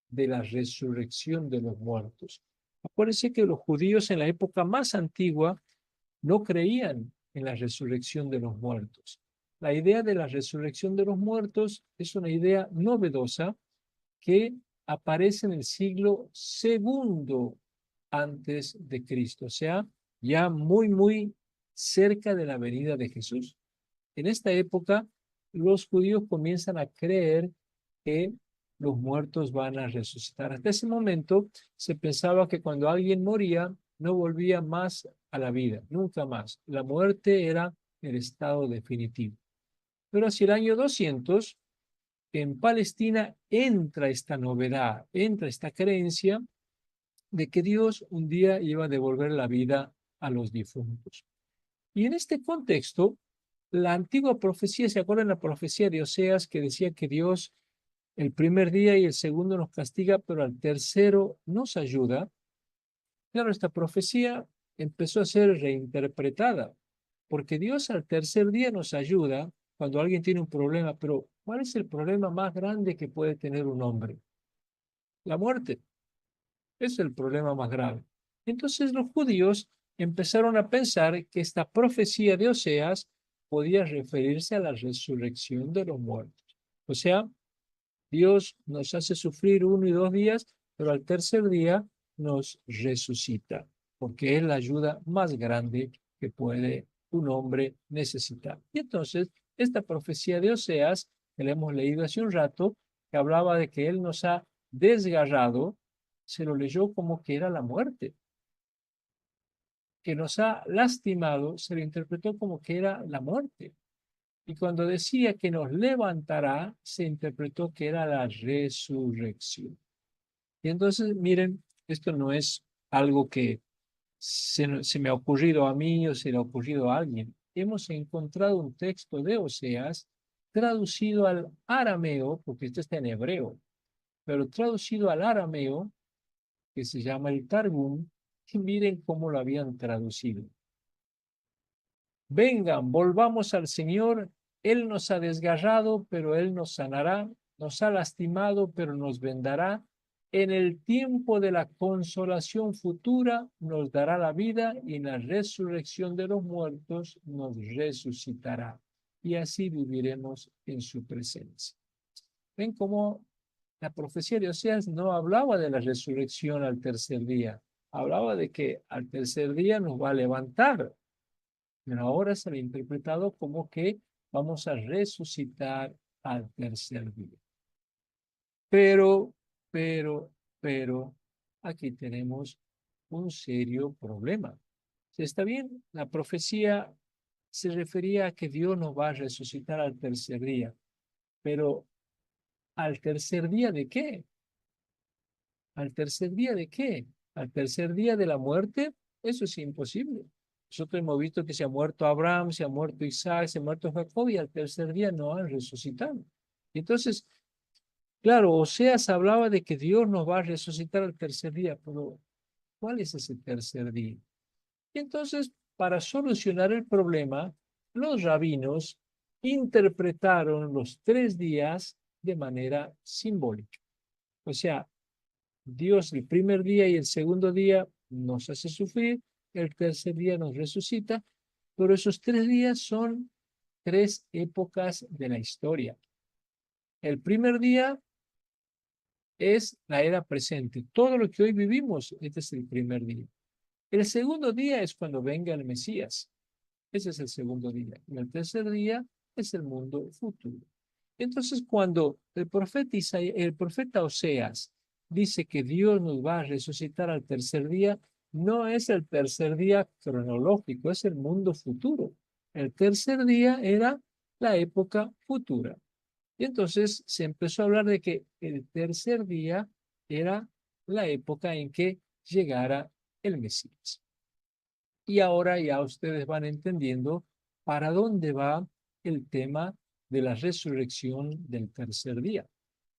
de la resurrección de los muertos. Acuérdense que los judíos en la época más antigua no creían en la resurrección de los muertos. La idea de la resurrección de los muertos es una idea novedosa que aparece en el siglo segundo antes de Cristo, o sea, ya muy cerca de la venida de Jesús. En esta época, los judíos comienzan a creer que los muertos van a resucitar. Hasta ese momento se pensaba que cuando alguien moría, no volvía más a la vida, nunca más. La muerte era el estado definitivo. Pero hacia el año 200, en Palestina entra esta novedad, entra esta creencia de que Dios un día iba a devolver la vida a los difuntos. Y en este contexto, la antigua profecía, ¿se acuerdan la profecía de Oseas que decía que Dios el primer día y el segundo nos castiga, pero al tercero nos ayuda? Claro, esta profecía empezó a ser reinterpretada. porque Dios al tercer día nos ayuda cuando alguien tiene un problema, pero ¿cuál es el problema más grande que puede tener un hombre? La muerte. Es el problema más grave. Entonces los judíos empezaron a pensar que esta profecía de Oseas podía referirse a la resurrección de los muertos. O sea, Dios nos hace sufrir 1 y 2 días, pero al tercer día nos resucita, porque es la ayuda más grande que puede un hombre necesitar. Y entonces, esta profecía de Oseas, que le hemos leído hace un rato, que hablaba de que Él nos ha desgarrado, se lo leyó como que era la muerte. Que nos ha lastimado, se lo interpretó como que era la muerte. Y cuando decía que nos levantará, se interpretó que era la resurrección. Y entonces, miren, esto no es algo que se me ha ocurrido a mí o se le ha ocurrido a alguien. Hemos encontrado un texto de Oseas traducido al arameo, porque esto está en hebreo, pero traducido al arameo, que se llama el Targum, y miren cómo lo habían traducido. Vengan, volvamos al Señor. Él nos ha desgarrado, pero Él nos sanará. Nos ha lastimado, pero nos vendará. En el tiempo de la consolación futura nos dará la vida y en la resurrección de los muertos nos resucitará. Y así viviremos en su presencia. ¿Ven cómo la profecía de Oseas no hablaba de la resurrección al tercer día? Hablaba de que al tercer día nos va a levantar, pero ahora se le ha interpretado como que vamos a resucitar al tercer día. Pero, pero, pero, aquí tenemos un serio problema. Está bien, la profecía se refería a que Dios nos va a resucitar al tercer día, pero ¿al tercer día de qué? ¿Al tercer día de qué? ¿Al tercer día de la muerte? Eso es imposible. Nosotros hemos visto que se ha muerto Abraham, se ha muerto Isaac, se ha muerto Jacob y al tercer día no han resucitado. Y entonces, claro, Oseas hablaba de que Dios nos va a resucitar al tercer día, pero ¿cuál es ese tercer día? Y entonces, para solucionar el problema, los rabinos interpretaron los 3 días de manera simbólica. O sea, Dios el primer día y el segundo día nos hace sufrir, el tercer día nos resucita, pero esos 3 días son 3 épocas de la historia. El primer día es la era presente. Todo lo que hoy vivimos, este es el primer día. El segundo día es cuando venga el Mesías. Ese es el segundo día. Y el tercer día es el mundo futuro. Entonces, cuando el profeta Oseas dice que Dios nos va a resucitar al tercer día, no es el tercer día cronológico, es el mundo futuro. El tercer día era la época futura. Y entonces se empezó a hablar de que el tercer día era la época en que llegara el Mesías. Y ahora ya ustedes van entendiendo para dónde va el tema de la resurrección del tercer día.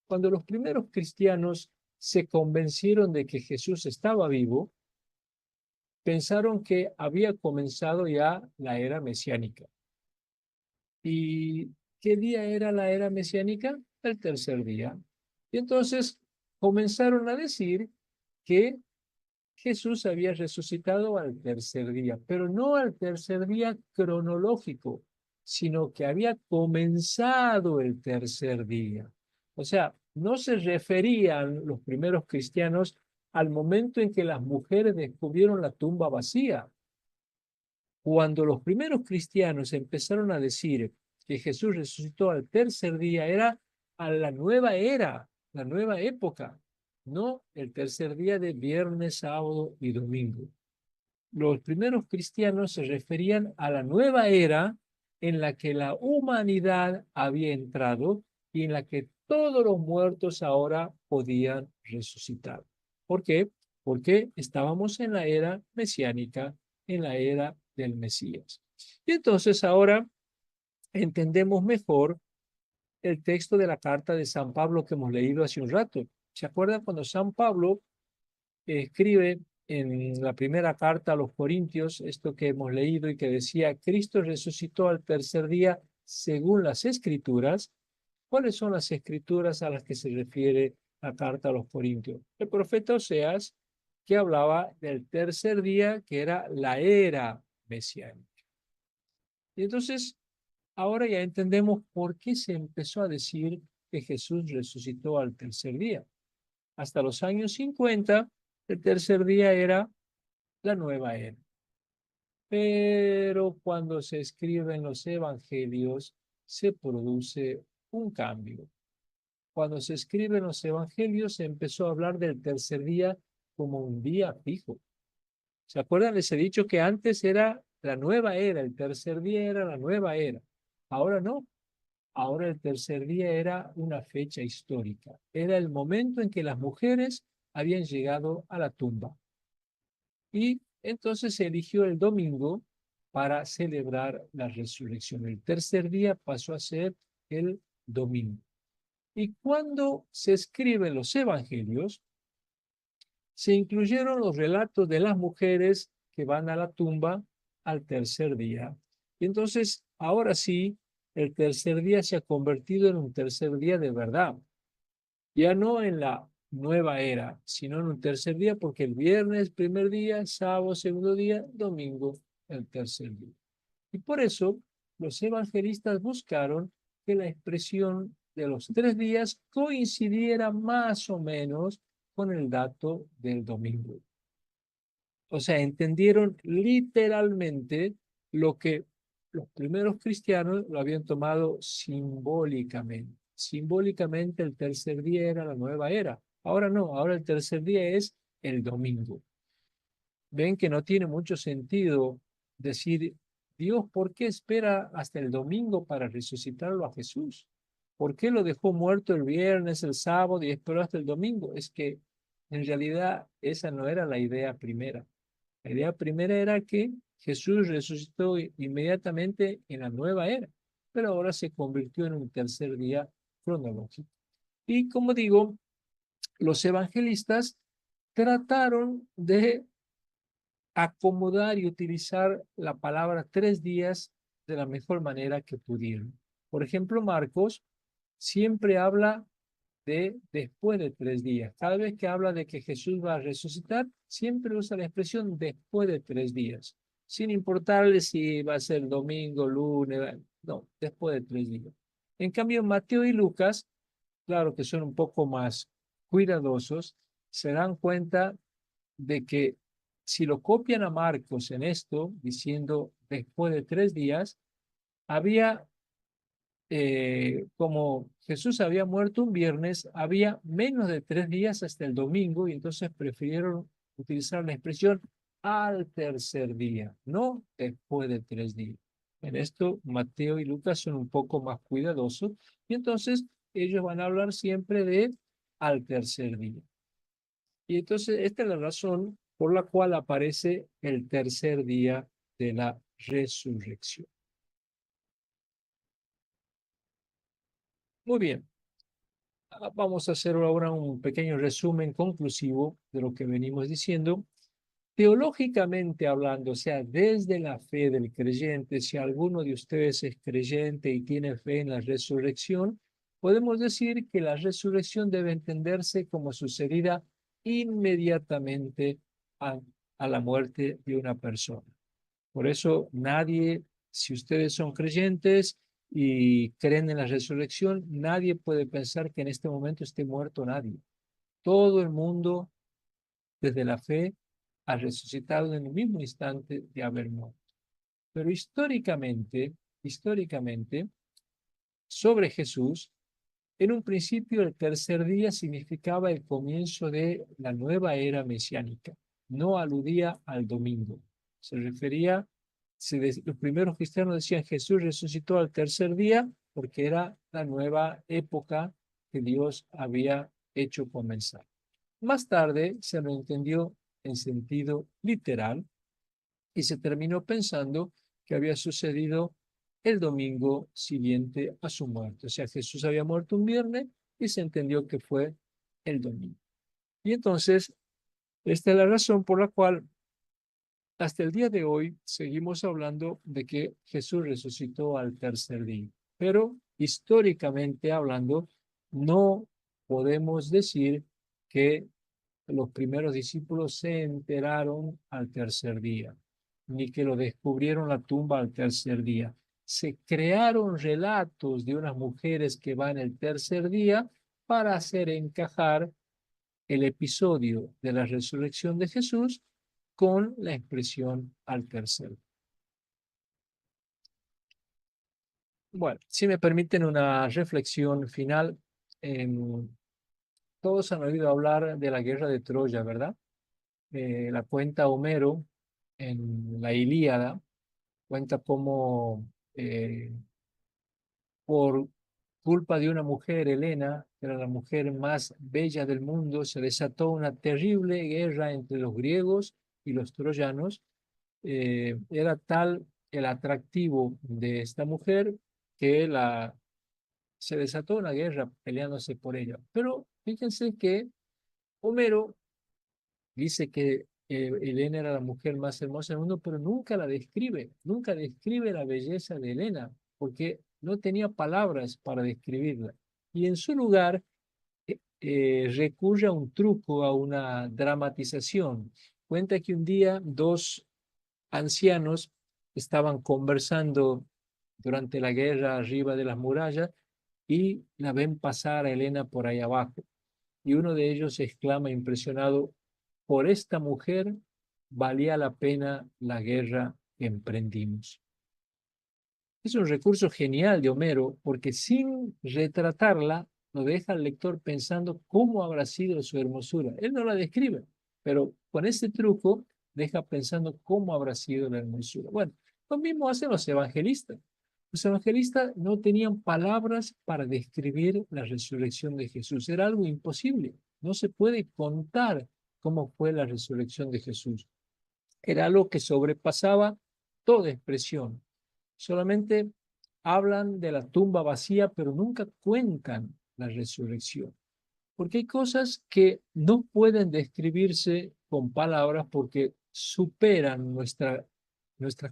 Cuando los primeros cristianos se convencieron de que Jesús estaba vivo, pensaron que había comenzado ya la era mesiánica. ¿Y qué día era la era mesiánica? El tercer día. Y entonces comenzaron a decir que Jesús había resucitado al tercer día, pero no al tercer día cronológico, sino que había comenzado el tercer día. O sea, no se referían los primeros cristianos al momento en que las mujeres descubrieron la tumba vacía. Cuando los primeros cristianos empezaron a decir que Jesús resucitó al tercer día, era a la nueva era, la nueva época, no el tercer día de viernes, sábado y domingo. Los primeros cristianos se referían a la nueva era en la que la humanidad había entrado y en la que todos los muertos ahora podían resucitar. ¿Por qué? Porque estábamos en la era mesiánica, en la era del Mesías. Y entonces ahora entendemos mejor el texto de la carta de San Pablo que hemos leído hace un rato. ¿Se acuerdan cuando San Pablo escribe en la primera carta a los Corintios, esto que hemos leído y que decía, Cristo resucitó al tercer día según las Escrituras. ¿Cuáles son las Escrituras a las que se refiere la carta a los Corintios? El profeta Oseas, que hablaba del tercer día, que era la era mesiánica. Y entonces, ahora ya entendemos por qué se empezó a decir que Jesús resucitó al tercer día. Hasta los años 50, el tercer día era la nueva era. Pero cuando se escriben los evangelios, se produce un cambio. Cuando se escriben los evangelios, se empezó a hablar del tercer día como un día fijo. ¿Se acuerdan? Les he dicho que antes era la nueva era, el tercer día era la nueva era. Ahora no. Ahora el tercer día era una fecha histórica. Era el momento en que las mujeres habían llegado a la tumba. Y entonces se eligió el domingo para celebrar la resurrección. El tercer día pasó a ser el domingo. Y cuando se escriben los evangelios, se incluyeron los relatos de las mujeres que van a la tumba al tercer día. Y entonces, ahora sí, el tercer día se ha convertido en un tercer día de verdad. Ya no en la nueva era, sino en un tercer día, porque el viernes, primer día, sábado, segundo día, domingo, el tercer día. Y por eso los evangelistas buscaron que la expresión de los 3 días coincidiera más o menos con el dato del domingo. O sea, entendieron literalmente lo que los primeros cristianos lo habían tomado simbólicamente. Simbólicamente el tercer día era la nueva era. Ahora no, ahora el tercer día es el domingo. Ven que no tiene mucho sentido decir, Dios, ¿por qué espera hasta el domingo para resucitarlo a Jesús? ¿Por qué lo dejó muerto el viernes, el sábado y esperó hasta el domingo? Es que en realidad esa no era la idea primera. La idea primera era que Jesús resucitó inmediatamente en la nueva era, pero ahora se convirtió en un tercer día cronológico. Y como digo, los evangelistas trataron de acomodar y utilizar la palabra 3 días de la mejor manera que pudieron. Por ejemplo, Marcos siempre habla de después de 3 días. Cada vez que habla de que Jesús va a resucitar, siempre usa la expresión después de 3 días, sin importarle si va a ser domingo, lunes, no, después de 3 días. En cambio, Mateo y Lucas, claro que son un poco más cuidadosos, se dan cuenta de que si lo copian a Marcos en esto, diciendo después de 3 días, había como Jesús había muerto un viernes, había menos de 3 días hasta el domingo y entonces prefirieron utilizar la expresión al tercer día, no después de 3 días. En esto Mateo y Lucas son un poco más cuidadosos y entonces ellos van a hablar siempre de al tercer día. Y entonces esta es la razón por la cual aparece el tercer día de la resurrección. Muy bien. Vamos a hacer ahora un pequeño resumen conclusivo de lo que venimos diciendo. Teológicamente hablando, o sea, desde la fe del creyente, si alguno de ustedes es creyente y tiene fe en la resurrección, podemos decir que la resurrección debe entenderse como sucedida inmediatamente a la muerte de una persona. Por eso nadie, si ustedes son creyentes y creen en la resurrección, nadie puede pensar que en este momento esté muerto nadie. Todo el mundo, desde la fe, ha resucitado en el mismo instante de haber muerto. Pero históricamente, sobre Jesús, en un principio el tercer día significaba el comienzo de la nueva era mesiánica. No aludía al domingo. Se refería, los primeros cristianos decían Jesús resucitó al tercer día porque era la nueva época que Dios había hecho comenzar. Más tarde se lo entendió en sentido literal y se terminó pensando que había sucedido el domingo siguiente a su muerte. O sea, Jesús había muerto un viernes y se entendió que fue el domingo. Y entonces Esta es la razón por la cual hasta el día de hoy seguimos hablando de que Jesús resucitó al tercer día. Pero históricamente hablando, no podemos decir que los primeros discípulos se enteraron al tercer día, ni que lo descubrieron la tumba al tercer día. Se crearon relatos de unas mujeres que van el tercer día para hacer encajar el episodio de la resurrección de Jesús con la expresión al tercer. Bueno, si me permiten una reflexión final, todos han oído hablar de la guerra de Troya, ¿verdad? La cuenta Homero en la Ilíada, cuenta cómo por culpa de una mujer, Helena, que era la mujer más bella del mundo, se desató una terrible guerra entre los griegos y los troyanos. Era tal el atractivo de esta mujer que se desató una guerra peleándose por ella. Pero fíjense que Homero dice que Helena era la mujer más hermosa del mundo, pero nunca describe la belleza de Helena, porque no tenía palabras para describirla. Y en su lugar recurre a un truco, a una dramatización. Cuenta que un día dos ancianos estaban conversando durante la guerra arriba de las murallas y la ven pasar a Helena por ahí abajo. Y uno de ellos exclama impresionado: por esta mujer valía la pena la guerra que emprendimos. Es un recurso genial de Homero porque sin retratarla lo deja al lector pensando cómo habrá sido su hermosura. Él no la describe, pero con este truco deja pensando cómo habrá sido la hermosura. Bueno, lo mismo hacen los evangelistas. Los evangelistas no tenían palabras para describir la resurrección de Jesús. Era algo imposible. No se puede contar cómo fue la resurrección de Jesús. Era algo que sobrepasaba toda expresión. Solamente hablan de la tumba vacía, pero nunca cuentan la resurrección. Porque hay cosas que no pueden describirse con palabras porque superan nuestras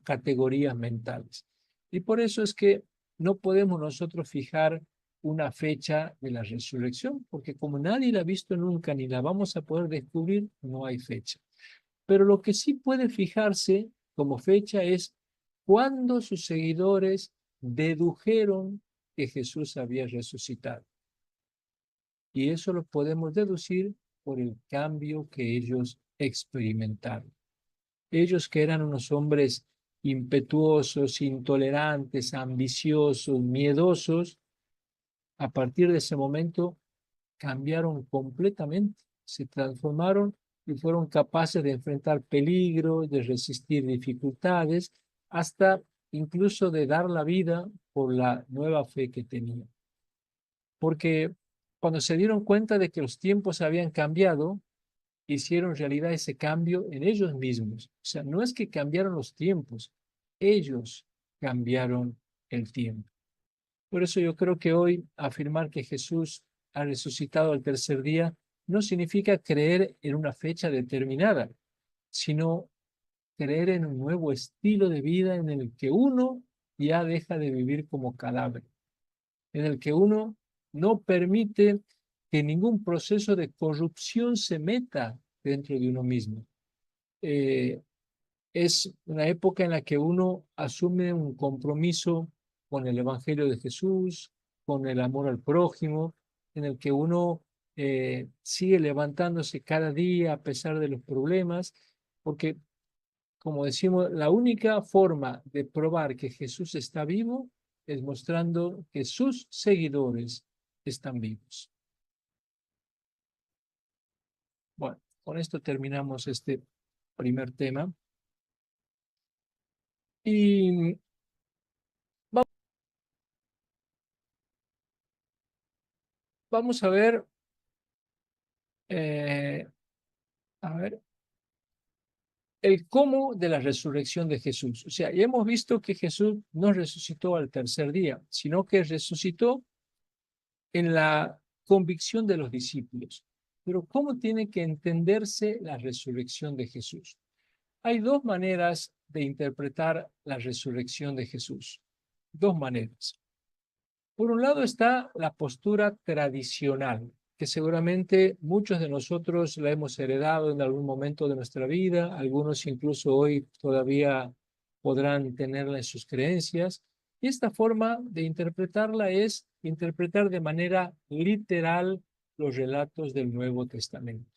categorías mentales. Y por eso es que no podemos nosotros fijar una fecha de la resurrección, porque como nadie la ha visto nunca ni la vamos a poder descubrir, no hay fecha. Pero lo que sí puede fijarse como fecha es cuándo sus seguidores dedujeron que Jesús había resucitado. Y eso lo podemos deducir por el cambio que ellos experimentaron. Ellos que eran unos hombres impetuosos, intolerantes, ambiciosos, miedosos, a partir de ese momento cambiaron completamente, se transformaron y fueron capaces de enfrentar peligros, de resistir dificultades, hasta incluso de dar la vida por la nueva fe que tenían. Porque cuando se dieron cuenta de que los tiempos habían cambiado, hicieron realidad ese cambio en ellos mismos. O sea, no es que cambiaron los tiempos, ellos cambiaron el tiempo. Por eso yo creo que hoy afirmar que Jesús ha resucitado al tercer día no significa creer en una fecha determinada, sino creer en un nuevo estilo de vida en el que uno ya deja de vivir como cadáver, en el que uno no permite que ningún proceso de corrupción se meta dentro de uno mismo. Eh, es una época en la que uno asume un compromiso con el Evangelio de Jesús, con el amor al prójimo, en el que uno sigue levantándose cada día a pesar de los problemas, porque, como decimos, la única forma de probar que Jesús está vivo es mostrando que sus seguidores están vivos. Bueno, con esto terminamos este primer tema. Y vamos eh, a ver, el cómo de la resurrección de Jesús. O sea, ya hemos visto que Jesús no resucitó al tercer día, sino que resucitó en la convicción de los discípulos. Pero ¿cómo tiene que entenderse la resurrección de Jesús? Hay dos maneras de interpretar la resurrección de Jesús. Dos maneras. Por un lado está la postura tradicional, que seguramente muchos de nosotros la hemos heredado en algún momento de nuestra vida, algunos incluso hoy todavía podrán tenerla en sus creencias. Y esta forma de interpretarla es interpretar de manera literal los relatos del Nuevo Testamento.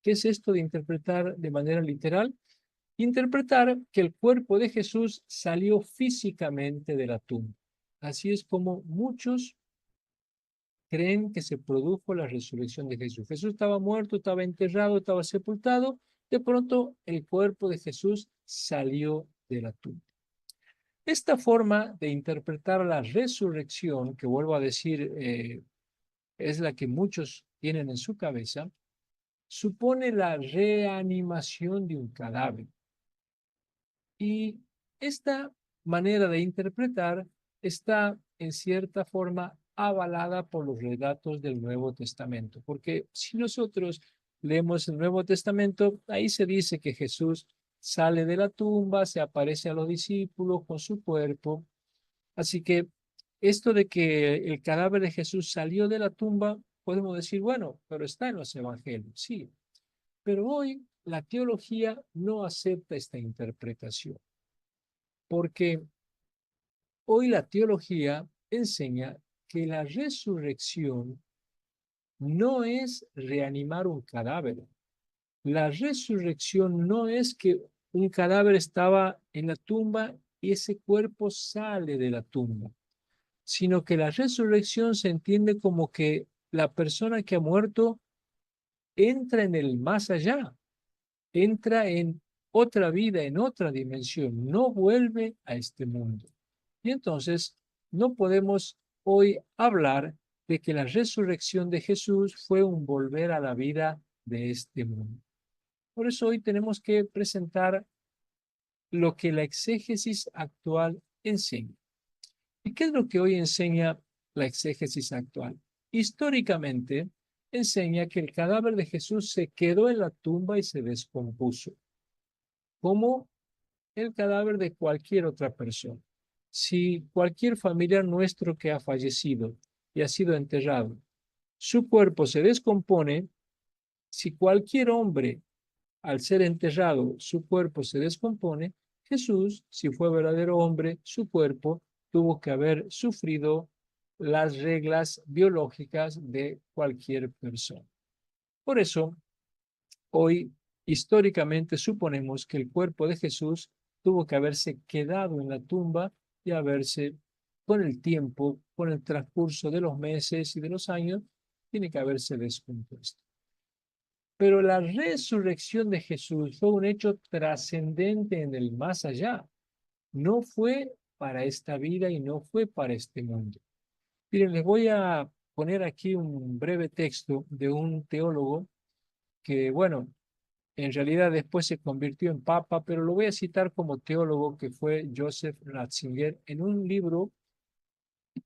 ¿Qué es esto de interpretar de manera literal? Interpretar que el cuerpo de Jesús salió físicamente de la tumba. Así es como muchos creen que se produjo la resurrección de Jesús. Jesús estaba muerto, estaba enterrado, estaba sepultado. De pronto el cuerpo de Jesús salió de la tumba. Esta forma de interpretar la resurrección, que vuelvo a decir, es la que muchos tienen en su cabeza, supone la reanimación de un cadáver. Y esta manera de interpretar está en cierta forma avalada por los relatos del Nuevo Testamento, porque si nosotros leemos el Nuevo Testamento, ahí se dice que Jesús sale de la tumba, se aparece a los discípulos con su cuerpo. Así que esto de que el cadáver de Jesús salió de la tumba, podemos decir, bueno, pero está en los evangelios, sí. Pero hoy la teología no acepta esta interpretación, porque hoy la teología enseña que la resurrección no es reanimar un cadáver. La resurrección no es que un cadáver estaba en la tumba y ese cuerpo sale de la tumba, sino que la resurrección se entiende como que la persona que ha muerto entra en el más allá, entra en otra vida, en otra dimensión, no vuelve a este mundo. Y entonces no podemos hoy hablar de que la resurrección de Jesús fue un volver a la vida de este mundo. Por eso hoy tenemos que presentar lo que la exégesis actual enseña. ¿Y qué es lo que hoy enseña la exégesis actual? Históricamente, enseña que el cadáver de Jesús se quedó en la tumba y se descompuso, como el cadáver de cualquier otra persona. Si cualquier familiar nuestro que ha fallecido y ha sido enterrado, su cuerpo se descompone, si cualquier hombre al ser enterrado su cuerpo se descompone, Jesús, si fue verdadero hombre, su cuerpo tuvo que haber sufrido las reglas biológicas de cualquier persona. Por eso, hoy, históricamente, suponemos que el cuerpo de Jesús tuvo que haberse quedado en la tumba y haberse, con el tiempo, con el transcurso de los meses y de los años, tiene que haberse descompuesto. Pero la resurrección de Jesús fue un hecho trascendente en el más allá. No fue para esta vida y no fue para este mundo. Miren, les voy a poner aquí un breve texto de un teólogo que, bueno, en realidad después se convirtió en papa, pero lo voy a citar como teólogo, que fue Joseph Ratzinger, en un libro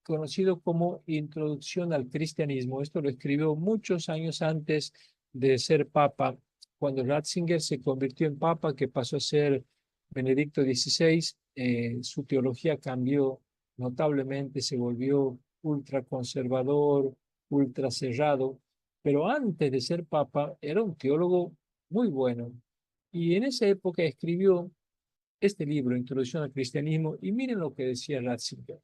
conocido como Introducción al Cristianismo. Esto lo escribió muchos años antes de ser papa, cuando Ratzinger se convirtió en papa, que pasó a ser Benedicto XVI. Su teología cambió notablemente, se volvió ultraconservador, ultra cerrado, pero antes de ser papa era un teólogo muy bueno. Y en esa época escribió este libro, Introducción al Cristianismo, y miren lo que decía Ratzinger.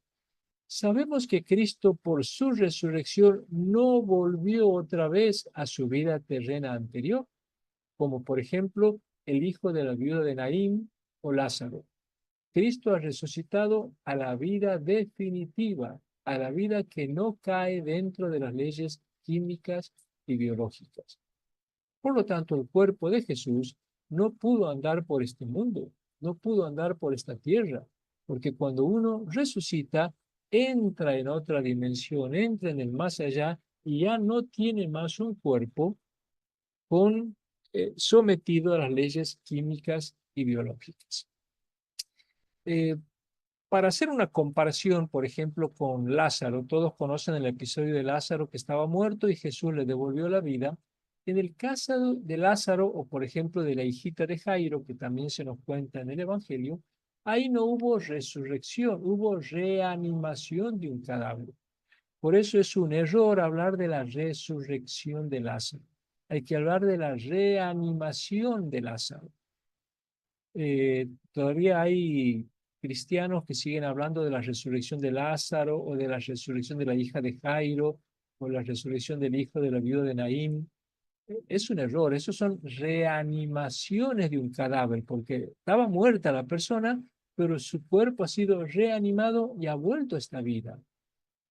Sabemos que Cristo por su resurrección no volvió otra vez a su vida terrena anterior, como por ejemplo el hijo de la viuda de Naín o Lázaro. Cristo ha resucitado a la vida definitiva, a la vida que no cae dentro de las leyes químicas y biológicas. Por lo tanto, el cuerpo de Jesús no pudo andar por este mundo, no pudo andar por esta tierra, porque cuando uno resucita, entra en otra dimensión, entra en el más allá y ya no tiene más un cuerpo sometido a las leyes químicas y biológicas. Eh, para hacer una comparación, por ejemplo, con Lázaro, todos conocen el episodio de Lázaro que estaba muerto y Jesús le devolvió la vida. En el caso de Lázaro, o por ejemplo de la hijita de Jairo, que también se nos cuenta en el Evangelio, ahí no hubo resurrección, hubo reanimación de un cadáver. Por eso es un error hablar de la resurrección de Lázaro. Hay que hablar de la reanimación de Lázaro. Todavía hay cristianos que siguen hablando de la resurrección de Lázaro o de la resurrección de la hija de Jairo o la resurrección del hijo de la viuda de Naín. Es un error, esos son reanimaciones de un cadáver, porque estaba muerta la persona, pero su cuerpo ha sido reanimado y ha vuelto a esta vida.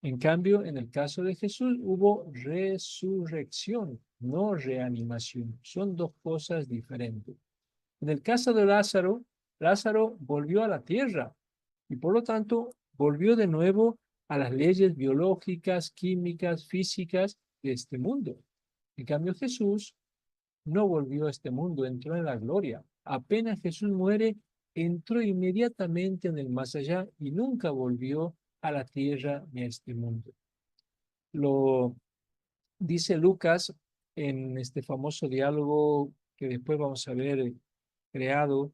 En cambio, en el caso de Jesús hubo resurrección, no reanimación. Son dos cosas diferentes. En el caso de Lázaro, Lázaro volvió a la tierra y por lo tanto volvió de nuevo a las leyes biológicas, químicas, físicas de este mundo. En cambio, Jesús no volvió a este mundo, entró en la gloria. Apenas Jesús muere, entró inmediatamente en el más allá y nunca volvió a la tierra ni a este mundo. Lo dice Lucas en este famoso diálogo que después vamos a ver creado.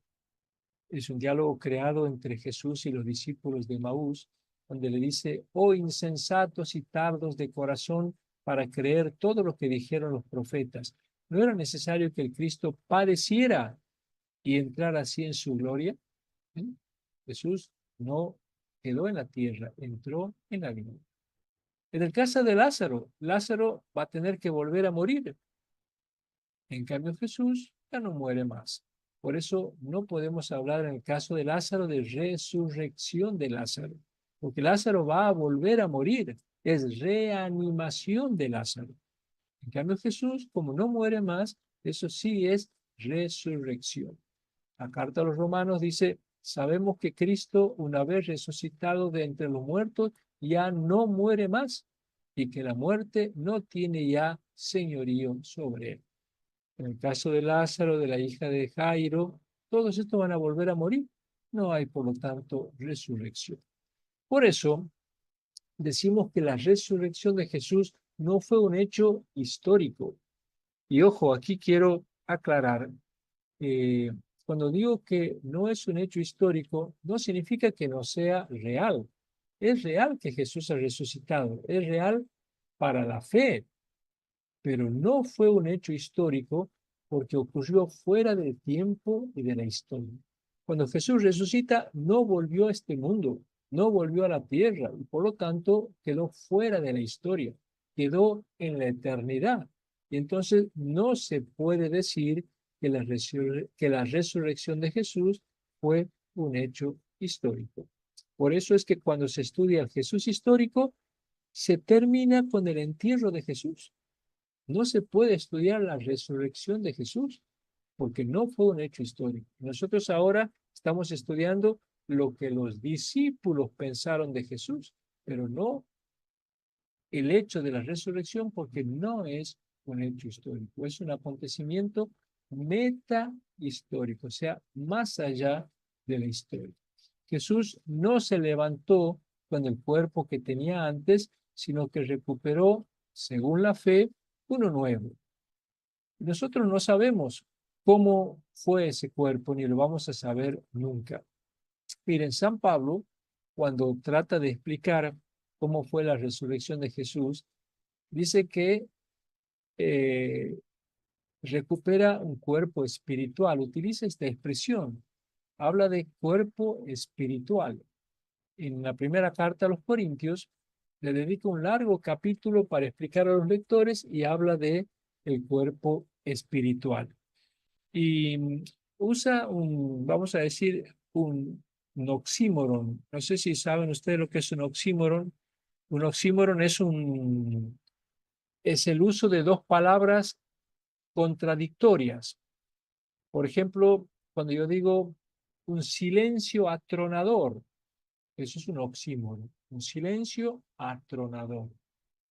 Es un diálogo creado entre Jesús y los discípulos de Maús, donde le dice: oh insensatos y tardos de corazón para creer todo lo que dijeron los profetas. ¿No era necesario que el Cristo padeciera y entrara así en su gloria? ¿Eh? Jesús no quedó en la tierra, entró en la gloria. En el caso de Lázaro, Lázaro va a tener que volver a morir. En cambio, Jesús ya no muere más. Por eso no podemos hablar en el caso de Lázaro de resurrección de Lázaro, porque Lázaro va a volver a morir. Es reanimación de Lázaro. En cambio, Jesús, como no muere más, eso sí es resurrección. La carta a los Romanos dice: sabemos que Cristo, una vez resucitado de entre los muertos, ya no muere más y que la muerte no tiene ya señorío sobre él. En el caso de Lázaro, de la hija de Jairo, todos estos van a volver a morir. No hay, por lo tanto, resurrección. Por eso, decimos que la resurrección de Jesús no fue un hecho histórico. Y ojo, aquí quiero aclarar, cuando digo que no es un hecho histórico, no significa que no sea real. Es real que Jesús ha resucitado, es real para la fe, pero no fue un hecho histórico porque ocurrió fuera del tiempo y de la historia. Cuando Jesús resucita, no volvió a este mundo, no volvió a la tierra y por lo tanto quedó fuera de la historia, quedó en la eternidad. Y entonces no se puede decir que la resurrección de Jesús fue un hecho histórico. Por eso es que cuando se estudia el Jesús histórico, se termina con el entierro de Jesús. No se puede estudiar la resurrección de Jesús porque no fue un hecho histórico. Nosotros ahora estamos estudiando lo que los discípulos pensaron de Jesús, pero no el hecho de la resurrección porque no es un hecho histórico, es un acontecimiento metahistórico, o sea, más allá de la historia. Jesús no se levantó con el cuerpo que tenía antes, sino que recuperó, según la fe, uno nuevo. Nosotros no sabemos cómo fue ese cuerpo, ni lo vamos a saber nunca. Miren, San Pablo, cuando trata de explicar cómo fue la resurrección de Jesús, dice que recupera un cuerpo espiritual. Utiliza esta expresión. Habla de cuerpo espiritual. En la primera carta a los Corintios, le dedica un largo capítulo para explicar a los lectores y habla de el cuerpo espiritual. Y usa vamos a decir, un oxímoron. No sé si saben ustedes lo que es un oxímoron. Un oxímoron es el uso de dos palabras contradictorias. Por ejemplo, cuando yo digo un silencio atronador, eso es un oxímoron. Un silencio atronador.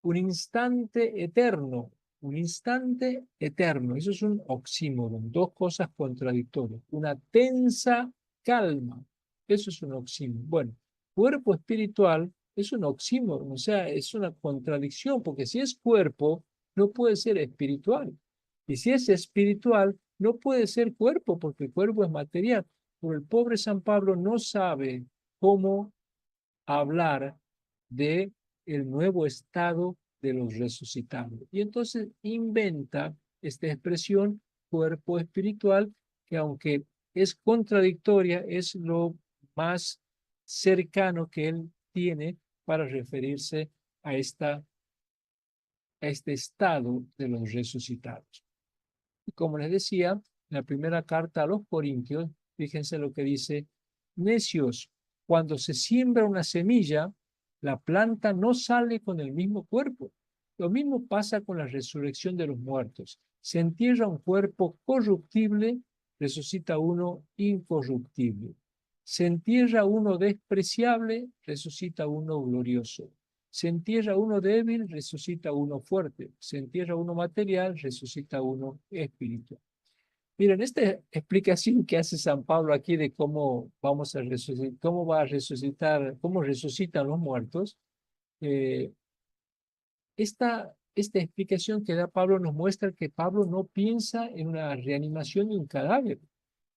Un instante eterno. Un instante eterno. Eso es un oxímoron. Dos cosas contradictorias. Una tensa calma. Eso es un oxímoron. Bueno, cuerpo espiritual es un oxímoron. O sea, es una contradicción, porque si es cuerpo, no puede ser espiritual. Y si es espiritual, no puede ser cuerpo, porque el cuerpo es material. Pero el pobre San Pablo no sabe cómo hablar de el nuevo estado de los resucitados. Y entonces inventa esta expresión cuerpo espiritual, que aunque es contradictoria, es lo más cercano que él tiene para referirse a, a este estado de los resucitados. Y como les decía, en la primera carta a los Corintios, fíjense lo que dice: necios, cuando se siembra una semilla, la planta no sale con el mismo cuerpo. Lo mismo pasa con la resurrección de los muertos. Se entierra un cuerpo corruptible, resucita uno incorruptible. Se entierra uno despreciable, resucita uno glorioso. Se entierra uno débil, resucita uno fuerte. Se entierra uno material, resucita uno espiritual. Miren, esta explicación que hace San Pablo aquí de cómo vamos a resucitar, cómo va a resucitar, cómo resucitan los muertos, eh, esta explicación que da Pablo nos muestra que Pablo no piensa en una reanimación de un cadáver,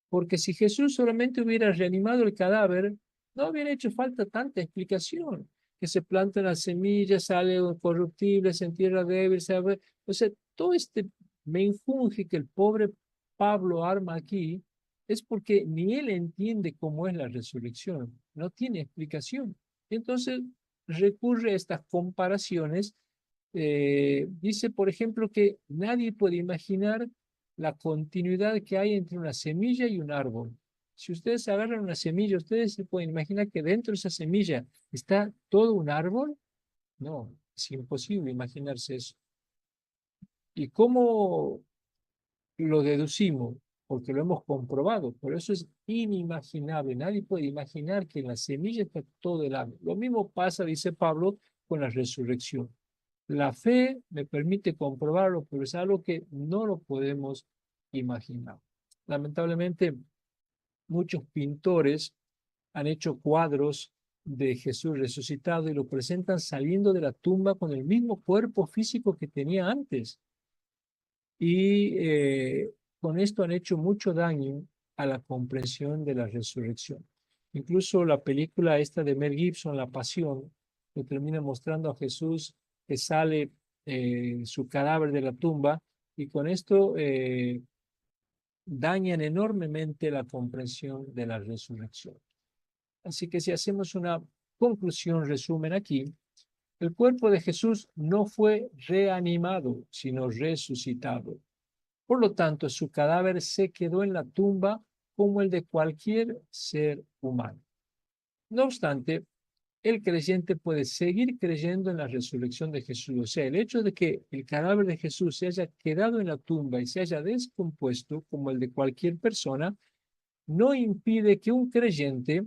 porque si Jesús solamente hubiera reanimado el cadáver, no hubiera hecho falta tanta explicación, que se planta la semilla, sale corruptible, se entierra débil, se abre. O sea, todo este menjunje que el pobre Pablo arma aquí es porque ni él entiende cómo es la resurrección, no tiene explicación. Entonces recurre a estas comparaciones. Dice, por ejemplo, que nadie puede imaginar la continuidad que hay entre una semilla y un árbol. Si ustedes agarran una semilla, ¿ustedes se pueden imaginar que dentro de esa semilla está todo un árbol? No, es imposible imaginarse eso. ¿Y cómo lo deducimos? Porque lo hemos comprobado, pero eso es inimaginable. Nadie puede imaginar que en la semilla está todo el árbol. Lo mismo pasa, dice Pablo, con la resurrección. La fe me permite comprobarlo, pero es algo que no lo podemos imaginar. Lamentablemente, muchos pintores han hecho cuadros de Jesús resucitado y lo presentan saliendo de la tumba con el mismo cuerpo físico que tenía antes. Y con esto han hecho mucho daño a la comprensión de la resurrección. Incluso la película esta de Mel Gibson, La Pasión, que termina mostrando a Jesús que sale su cadáver de la tumba, y con esto dañan enormemente la comprensión de la resurrección. Así que si hacemos una conclusión, resumen aquí, el cuerpo de Jesús no fue reanimado, sino resucitado. Por lo tanto, su cadáver se quedó en la tumba como el de cualquier ser humano. No obstante, el creyente puede seguir creyendo en la resurrección de Jesús. O sea, el hecho de que el cadáver de Jesús se haya quedado en la tumba y se haya descompuesto como el de cualquier persona, no impide que un creyente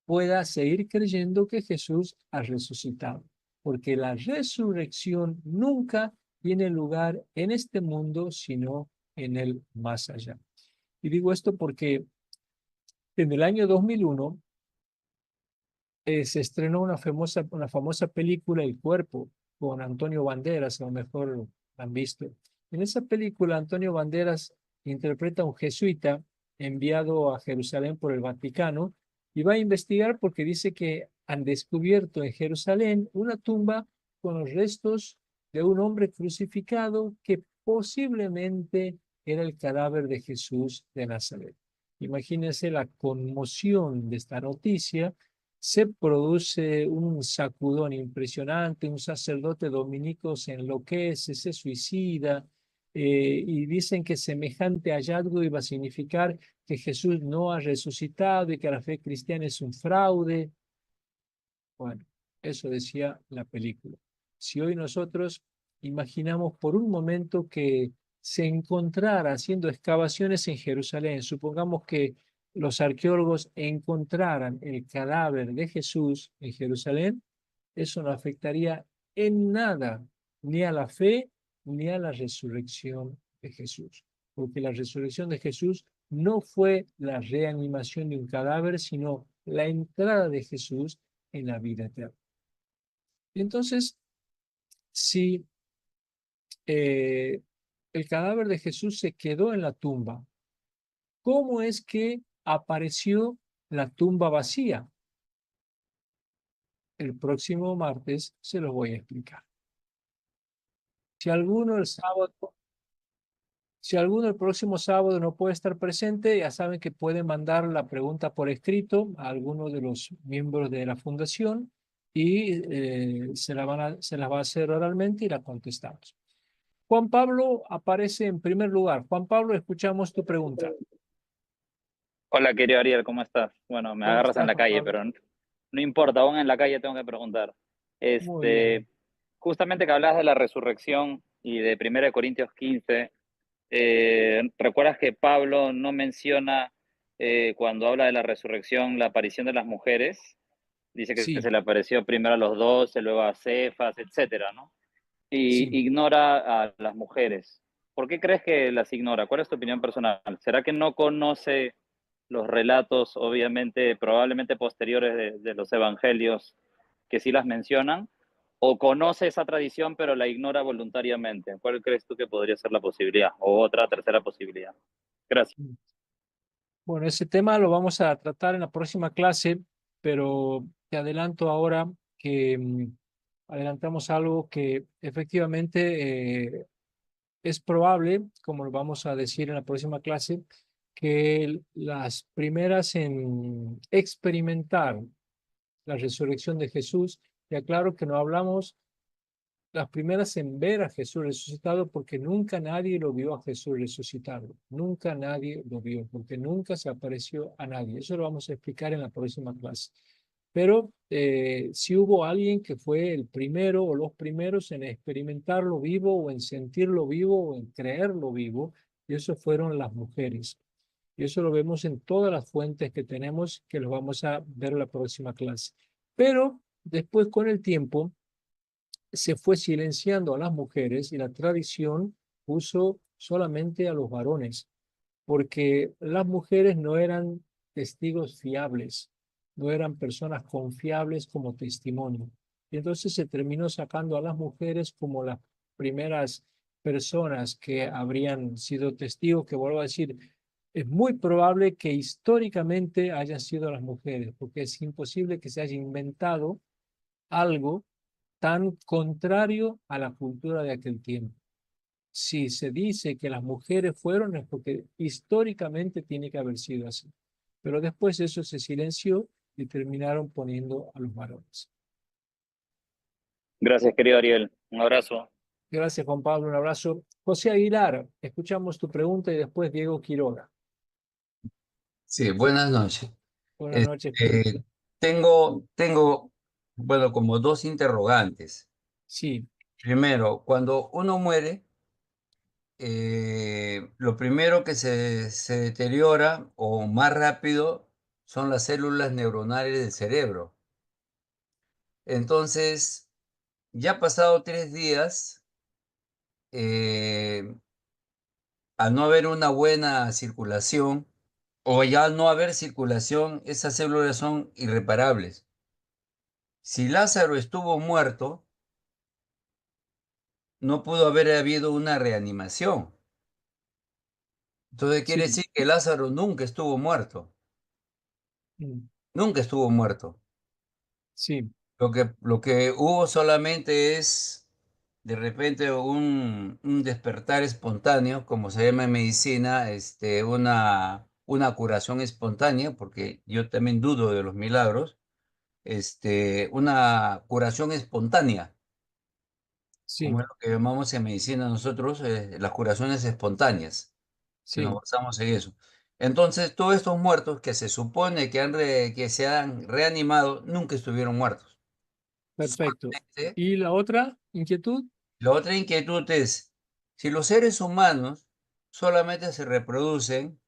pueda seguir creyendo que Jesús ha resucitado, porque la resurrección nunca tiene lugar en este mundo, sino en el más allá. Y digo esto porque en el año 2001 se estrenó una famosa película, El Cuerpo, con Antonio Banderas, a lo mejor la han visto. En esa película, Antonio Banderas interpreta a un jesuita enviado a Jerusalén por el Vaticano y va a investigar porque dice que han descubierto en Jerusalén una tumba con los restos de un hombre crucificado que posiblemente era el cadáver de Jesús de Nazaret. Imagínense la conmoción de esta noticia. Se produce un sacudón impresionante, un sacerdote dominico se enloquece, se suicida, y dicen que semejante hallazgo iba a significar que Jesús no ha resucitado y que la fe cristiana es un fraude. Bueno, eso decía la película. Si hoy nosotros imaginamos por un momento que se encontrara haciendo excavaciones en Jerusalén, supongamos que los arqueólogos encontraran el cadáver de Jesús en Jerusalén, eso no afectaría en nada ni a la fe ni a la resurrección de Jesús, porque la resurrección de Jesús no fue la reanimación de un cadáver, sino la entrada de Jesús en la vida eterna. Entonces, si el cadáver de Jesús se quedó en la tumba. ¿Cómo es que apareció la tumba vacía? El próximo martes se lo voy a explicar. Si alguno el sábado, si alguno el próximo sábado no puede estar presente, ya saben que pueden mandar la pregunta por escrito a alguno de los miembros de la fundación y se la va a hacer oralmente y la contestamos. Juan Pablo aparece en primer lugar. Juan Pablo, escuchamos tu pregunta. Hola, querido Ariel, ¿cómo estás? Bueno, me ¿Cómo agarras en estás, la Juan calle, Pablo? pero no importa, aún en la calle tengo que preguntar. Muy bien. Justamente que hablas de la resurrección y de 1 Corintios 15, ¿recuerdas que Pablo no menciona cuando habla de la resurrección la aparición de las mujeres? Dice que Sí, se le apareció primero a los 12, luego a Cefas, etcétera, ¿no? Y sí. ignora a las mujeres. ¿Por qué crees que las ignora? ¿Cuál es tu opinión personal? ¿Será que no conoce los relatos, obviamente, probablemente posteriores de los evangelios que sí las mencionan? ¿O conoce esa tradición pero la ignora voluntariamente? ¿Cuál crees tú que podría ser la posibilidad? O otra tercera posibilidad. Gracias. Bueno, ese tema lo vamos a tratar en la próxima clase, pero te adelanto ahora que adelantamos algo que efectivamente es probable, como lo vamos a decir en la próxima clase, que las primeras en experimentar la resurrección de Jesús, y aclaro que no hablamos las primeras en ver a Jesús resucitado, porque nunca nadie lo vio a Jesús resucitado. Nunca nadie lo vio, porque nunca se apareció a nadie. Eso lo vamos a explicar en la próxima clase. Pero sí hubo alguien que fue el primero o los primeros en experimentarlo vivo o en sentirlo vivo o en creerlo vivo, y eso fueron las mujeres. Y eso lo vemos en todas las fuentes que tenemos, que lo vamos a ver en la próxima clase. Pero después, con el tiempo, se fue silenciando a las mujeres y la tradición puso solamente a los varones, porque las mujeres no eran testigos fiables, no eran personas confiables como testimonio. Y entonces se terminó sacando a las mujeres como las primeras personas que habrían sido testigos, que vuelvo a decir, es muy probable que históricamente hayan sido las mujeres, porque es imposible que se haya inventado algo tan contrario a la cultura de aquel tiempo. Si se dice que las mujeres fueron, es porque históricamente tiene que haber sido así. Pero después eso se silenció y terminaron poniendo a los varones. Gracias, querido Ariel. Un abrazo. Gracias, Juan Pablo. Un abrazo. José Aguilar, escuchamos tu pregunta y después Diego Quiroga. Sí, buenas noches. Buenas noches. Este, tengo, bueno, como dos interrogantes. Sí, Primero, cuando uno muere, lo primero que se deteriora o más rápido son las células neuronales del cerebro. Entonces, ya pasado 3 días, eh, al no haber una buena circulación, o ya al no haber circulación, esas células son irreparables. Si Lázaro estuvo muerto, no pudo haber habido una reanimación. Entonces quiere sí, decir que Lázaro nunca estuvo muerto, mm, nunca estuvo muerto. sí, Lo que hubo solamente es de repente un despertar espontáneo, como se llama en medicina, una curación espontánea, porque yo también dudo de los milagros, una curación espontánea, como sí, es lo que llamamos en medicina nosotros, las curaciones espontáneas, que nos sí, basamos en eso. Entonces, todos estos muertos que se supone que se han reanimado, nunca estuvieron muertos. perfecto. Solamente, ¿Y la otra inquietud? la otra inquietud es, si los seres humanos solamente se reproducen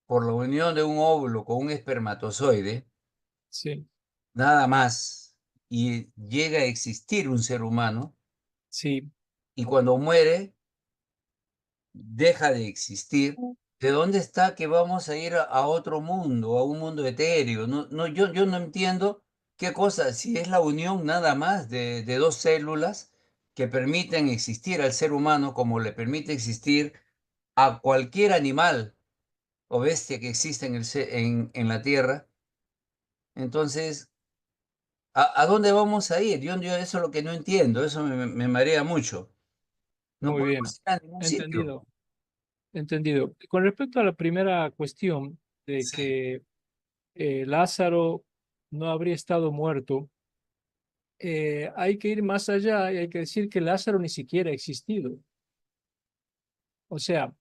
por la unión de un óvulo con un espermatozoide, Sí, nada más, y llega a existir un ser humano, sí, y cuando muere, deja de existir, ¿de dónde está que vamos a ir a otro mundo, a un mundo etéreo? No, no, yo no entiendo qué cosa, si es la unión nada más de dos células que permiten existir al ser humano como le permite existir a cualquier animal o bestia que existe en la tierra. Entonces, ¿a dónde vamos a ir? Yo eso es lo que no entiendo, eso me marea mucho. No Muy podemos bien, ir a ningún sitio. entendido, entendido. Con respecto a la primera cuestión de Sí. que Lázaro no habría estado muerto, hay que ir más allá y hay que decir que Lázaro ni siquiera ha existido. O sea,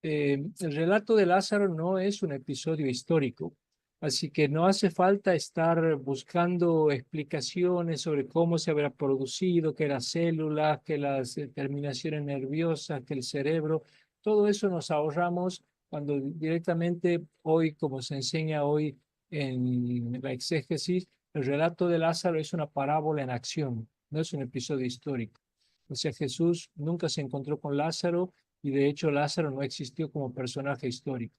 el relato de Lázaro no es un episodio histórico, así que no hace falta estar buscando explicaciones sobre cómo se habrá producido, que las células, que las terminaciones nerviosas, que el cerebro, todo eso nos ahorramos cuando directamente hoy, como se enseña hoy en la exégesis, el relato de Lázaro es una parábola en acción, no es un episodio histórico. O sea, Jesús nunca se encontró con Lázaro y de hecho Lázaro no existió como personaje histórico.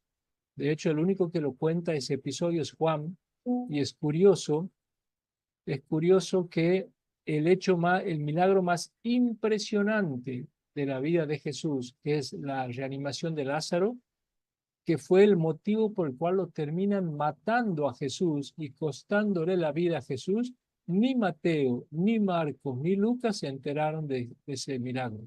De hecho, el único que lo cuenta ese episodio es Juan, y es curioso que el milagro más impresionante de la vida de Jesús, que es la reanimación de Lázaro, que fue el motivo por el cual lo terminan matando a Jesús y costándole la vida a Jesús, ni Mateo, ni Marcos, ni Lucas se enteraron de ese milagro.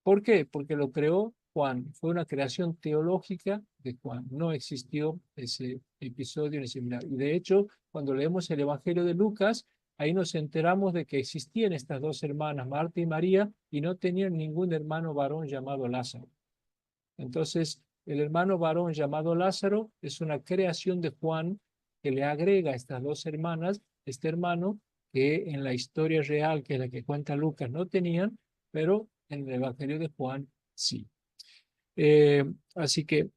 ¿Por qué? Porque lo creó Juan. Fue una creación teológica de Juan. No existió ese episodio ni ese milagro. Y de hecho, cuando leemos el Evangelio de Lucas, ahí nos enteramos de que existían estas dos hermanas, Marta y María, y no tenían ningún hermano varón llamado Lázaro. Entonces, el hermano varón llamado Lázaro es una creación de Juan que le agrega a estas dos hermanas, este hermano que en la historia real, que es la que cuenta Lucas, no tenían, pero en el Evangelio de Juan sí. Así que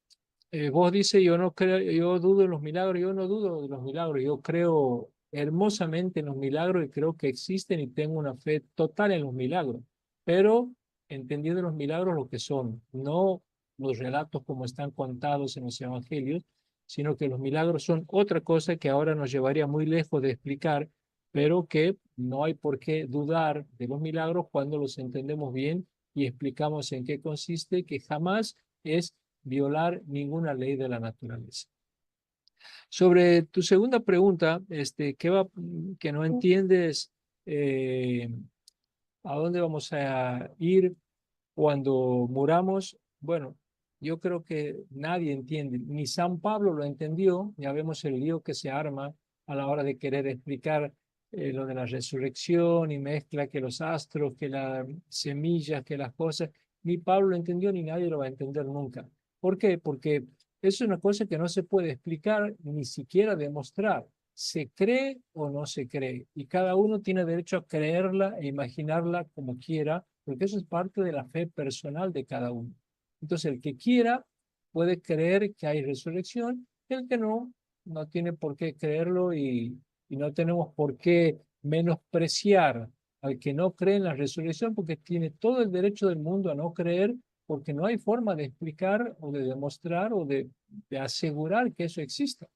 vos dices, yo no creo, yo dudo en los milagros, yo no dudo de los milagros, yo creo hermosamente en los milagros y creo que existen y tengo una fe total en los milagros, pero entendiendo los milagros lo que son, no los relatos como están contados en los evangelios, sino que los milagros son otra cosa que ahora nos llevaría muy lejos de explicar, pero que no hay por qué dudar de los milagros cuando los entendemos bien y explicamos en qué consiste, que jamás es violar ninguna ley de la naturaleza. Sobre tu segunda pregunta, que no entiendes a dónde vamos a ir cuando muramos. Bueno, yo creo que nadie entiende, ni San Pablo lo entendió. Ya vemos el lío que se arma a la hora de querer explicar lo de la resurrección y mezcla que los astros, que las semillas, que las cosas. Ni Pablo lo entendió, ni nadie lo va a entender nunca. ¿Por qué? Porque es una cosa que no se puede explicar ni siquiera demostrar. Se cree o no se cree, y cada uno tiene derecho a creerla e imaginarla como quiera, porque eso es parte de la fe personal de cada uno. Entonces, el que quiera puede creer que hay resurrección, y el que no, no tiene por qué creerlo, y no tenemos por qué menospreciar al que no cree en la resurrección, porque tiene todo el derecho del mundo a no creer, porque no hay forma de explicar o de demostrar o de asegurar que eso exista.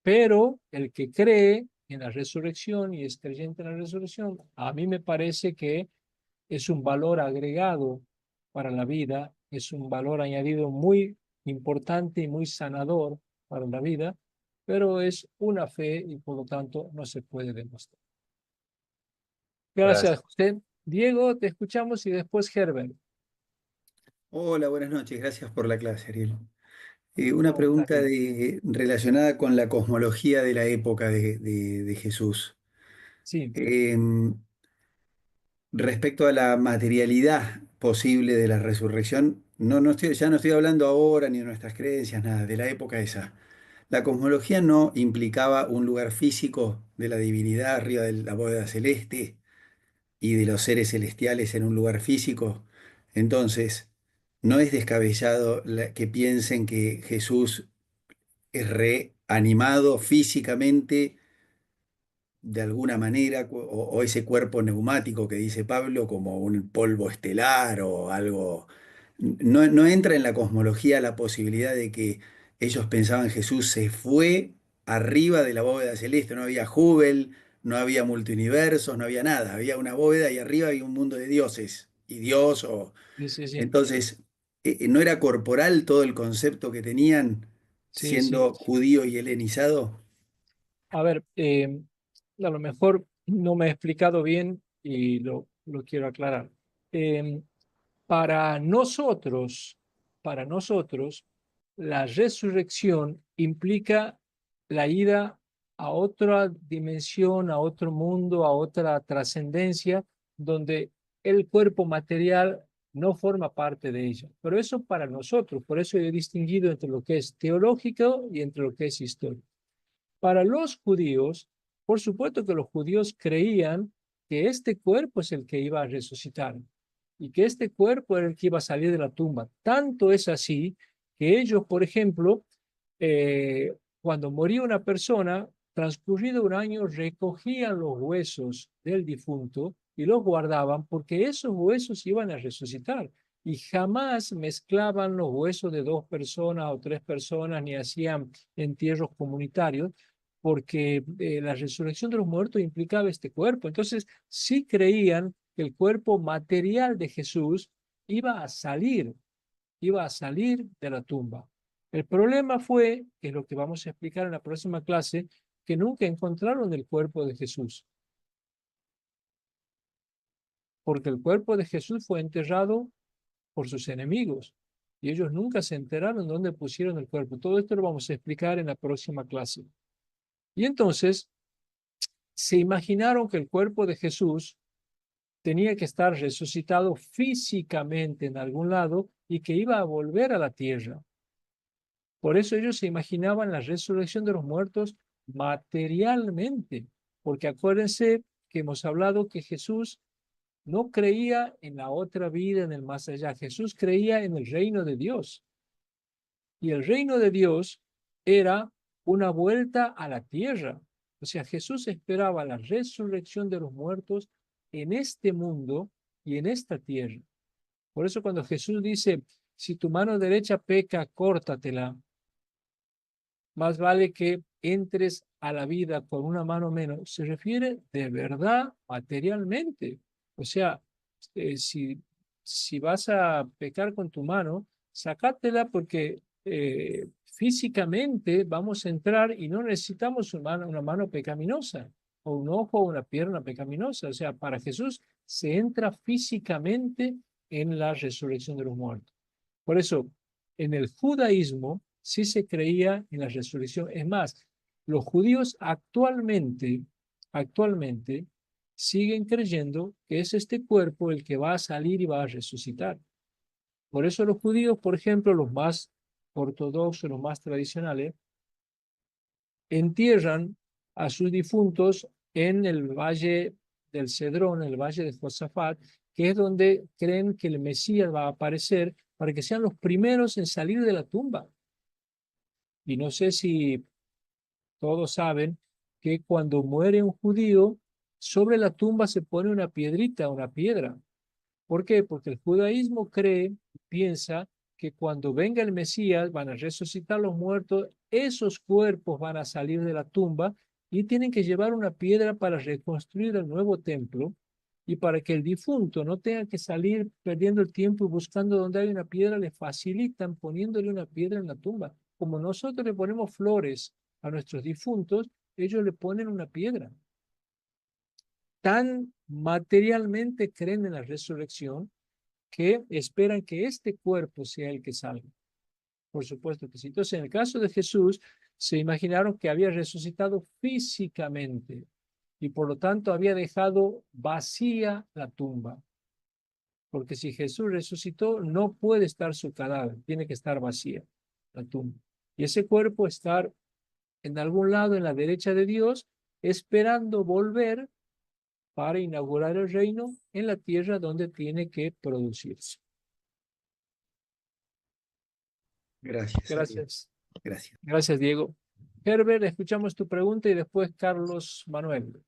Pero el que cree en la resurrección y es creyente en la resurrección, a mí me parece que es un valor agregado para la vida, es un valor añadido muy importante y muy sanador para la vida, pero es una fe y por lo tanto no se puede demostrar. Gracias, Gracias. José. Diego, te escuchamos y después Herbert. Hola, buenas noches. Gracias por la clase, Ariel. Una ¿Cómo estás, pregunta Diego? relacionada con la cosmología de la época de Jesús. Sí, Em, Respecto a la materialidad posible de la resurrección, ya no estoy hablando ahora ni de nuestras creencias, nada, de la época esa. La cosmología no implicaba un lugar físico de la divinidad arriba de la bóveda celeste y de los seres celestiales en un lugar físico. Entonces, no es descabellado que piensen que Jesús es reanimado físicamente de alguna manera, o ese cuerpo neumático que dice Pablo, como un polvo estelar o algo. No entra en la cosmología la posibilidad de que ellos pensaban Jesús se fue arriba de la bóveda celeste, no había Hubble, no había multiuniversos, no había nada, había una bóveda y arriba había un mundo de dioses y Dios o... Sí, sí, sí, Entonces, ¿no era corporal todo el concepto que tenían sí, sí. siendo judío y helenizado? A ver, a lo mejor no me he explicado bien y lo quiero aclarar. Em, para nosotros, para nosotros, la resurrección implica la ida a otra dimensión, a otro mundo, a otra trascendencia, donde el cuerpo material no forma parte de ella. Pero eso para nosotros, por eso he distinguido entre lo que es teológico y entre lo que es histórico. Para los judíos, por supuesto que los judíos creían que este cuerpo es el que iba a resucitar y que este cuerpo era el que iba a salir de la tumba. Tanto es así que ellos, por ejemplo, cuando moría una persona, transcurrido un año, recogían los huesos del difunto y los guardaban porque esos huesos iban a resucitar. Y jamás mezclaban los huesos de 2 personas o 3 personas, ni hacían entierros comunitarios, porque la resurrección de los muertos implicaba este cuerpo. Entonces, sí creían que el cuerpo material de Jesús iba a salir de la tumba. El problema fue, que es lo que vamos a explicar en la próxima clase, que nunca encontraron el cuerpo de Jesús, porque el cuerpo de Jesús fue enterrado por sus enemigos y ellos nunca se enteraron dónde pusieron el cuerpo. Todo esto lo vamos a explicar en la próxima clase. Y entonces se imaginaron que el cuerpo de Jesús tenía que estar resucitado físicamente en algún lado y que iba a volver a la tierra. Por eso ellos se imaginaban la resurrección de los muertos materialmente, porque acuérdense que hemos hablado que Jesús no creía en la otra vida, en el más allá. Jesús creía en el reino de Dios. Y el reino de Dios era una vuelta a la tierra. O sea, Jesús esperaba la resurrección de los muertos en este mundo y en esta tierra. Por eso cuando Jesús dice, si tu mano derecha peca, córtatela, más vale que entres a la vida con una mano menos, se refiere de verdad materialmente. O sea, si vas a pecar con tu mano, sacátela porque físicamente vamos a entrar y no necesitamos una mano pecaminosa o un ojo o una pierna pecaminosa. O sea, para Jesús se entra físicamente en la resurrección de los muertos. Por eso, en el judaísmo sí se creía en la resurrección. Es más, los judíos actualmente siguen creyendo que es este cuerpo el que va a salir y va a resucitar. Por eso los judíos, por ejemplo, los más ortodoxos, los más tradicionales, entierran a sus difuntos en el valle del Cedrón, el valle de Josafat, que es donde creen que el Mesías va a aparecer para que sean los primeros en salir de la tumba. Y no sé si todos saben que cuando muere un judío, sobre la tumba se pone una piedrita, una piedra. ¿Por qué? Porque el judaísmo cree, piensa que cuando venga el Mesías van a resucitar los muertos, esos cuerpos van a salir de la tumba y tienen que llevar una piedra para reconstruir el nuevo templo y para que el difunto no tenga que salir perdiendo el tiempo y buscando donde hay una piedra, le facilitan poniéndole una piedra en la tumba. Como nosotros le ponemos flores a nuestros difuntos, ellos le ponen una piedra. Tan materialmente creen en la resurrección que esperan que este cuerpo sea el que salga. Por supuesto que sí. Entonces, en el caso de Jesús, se imaginaron que había resucitado físicamente y por lo tanto había dejado vacía la tumba. Porque si Jesús resucitó, no puede estar su cadáver, tiene que estar vacía la tumba. Y ese cuerpo estar en algún lado en la derecha de Dios, esperando volver para inaugurar el reino en la tierra donde tiene que producirse. Gracias, Ariel. Gracias. Gracias. Gracias, Diego. Herbert, escuchamos tu pregunta y después Carlos Manuel.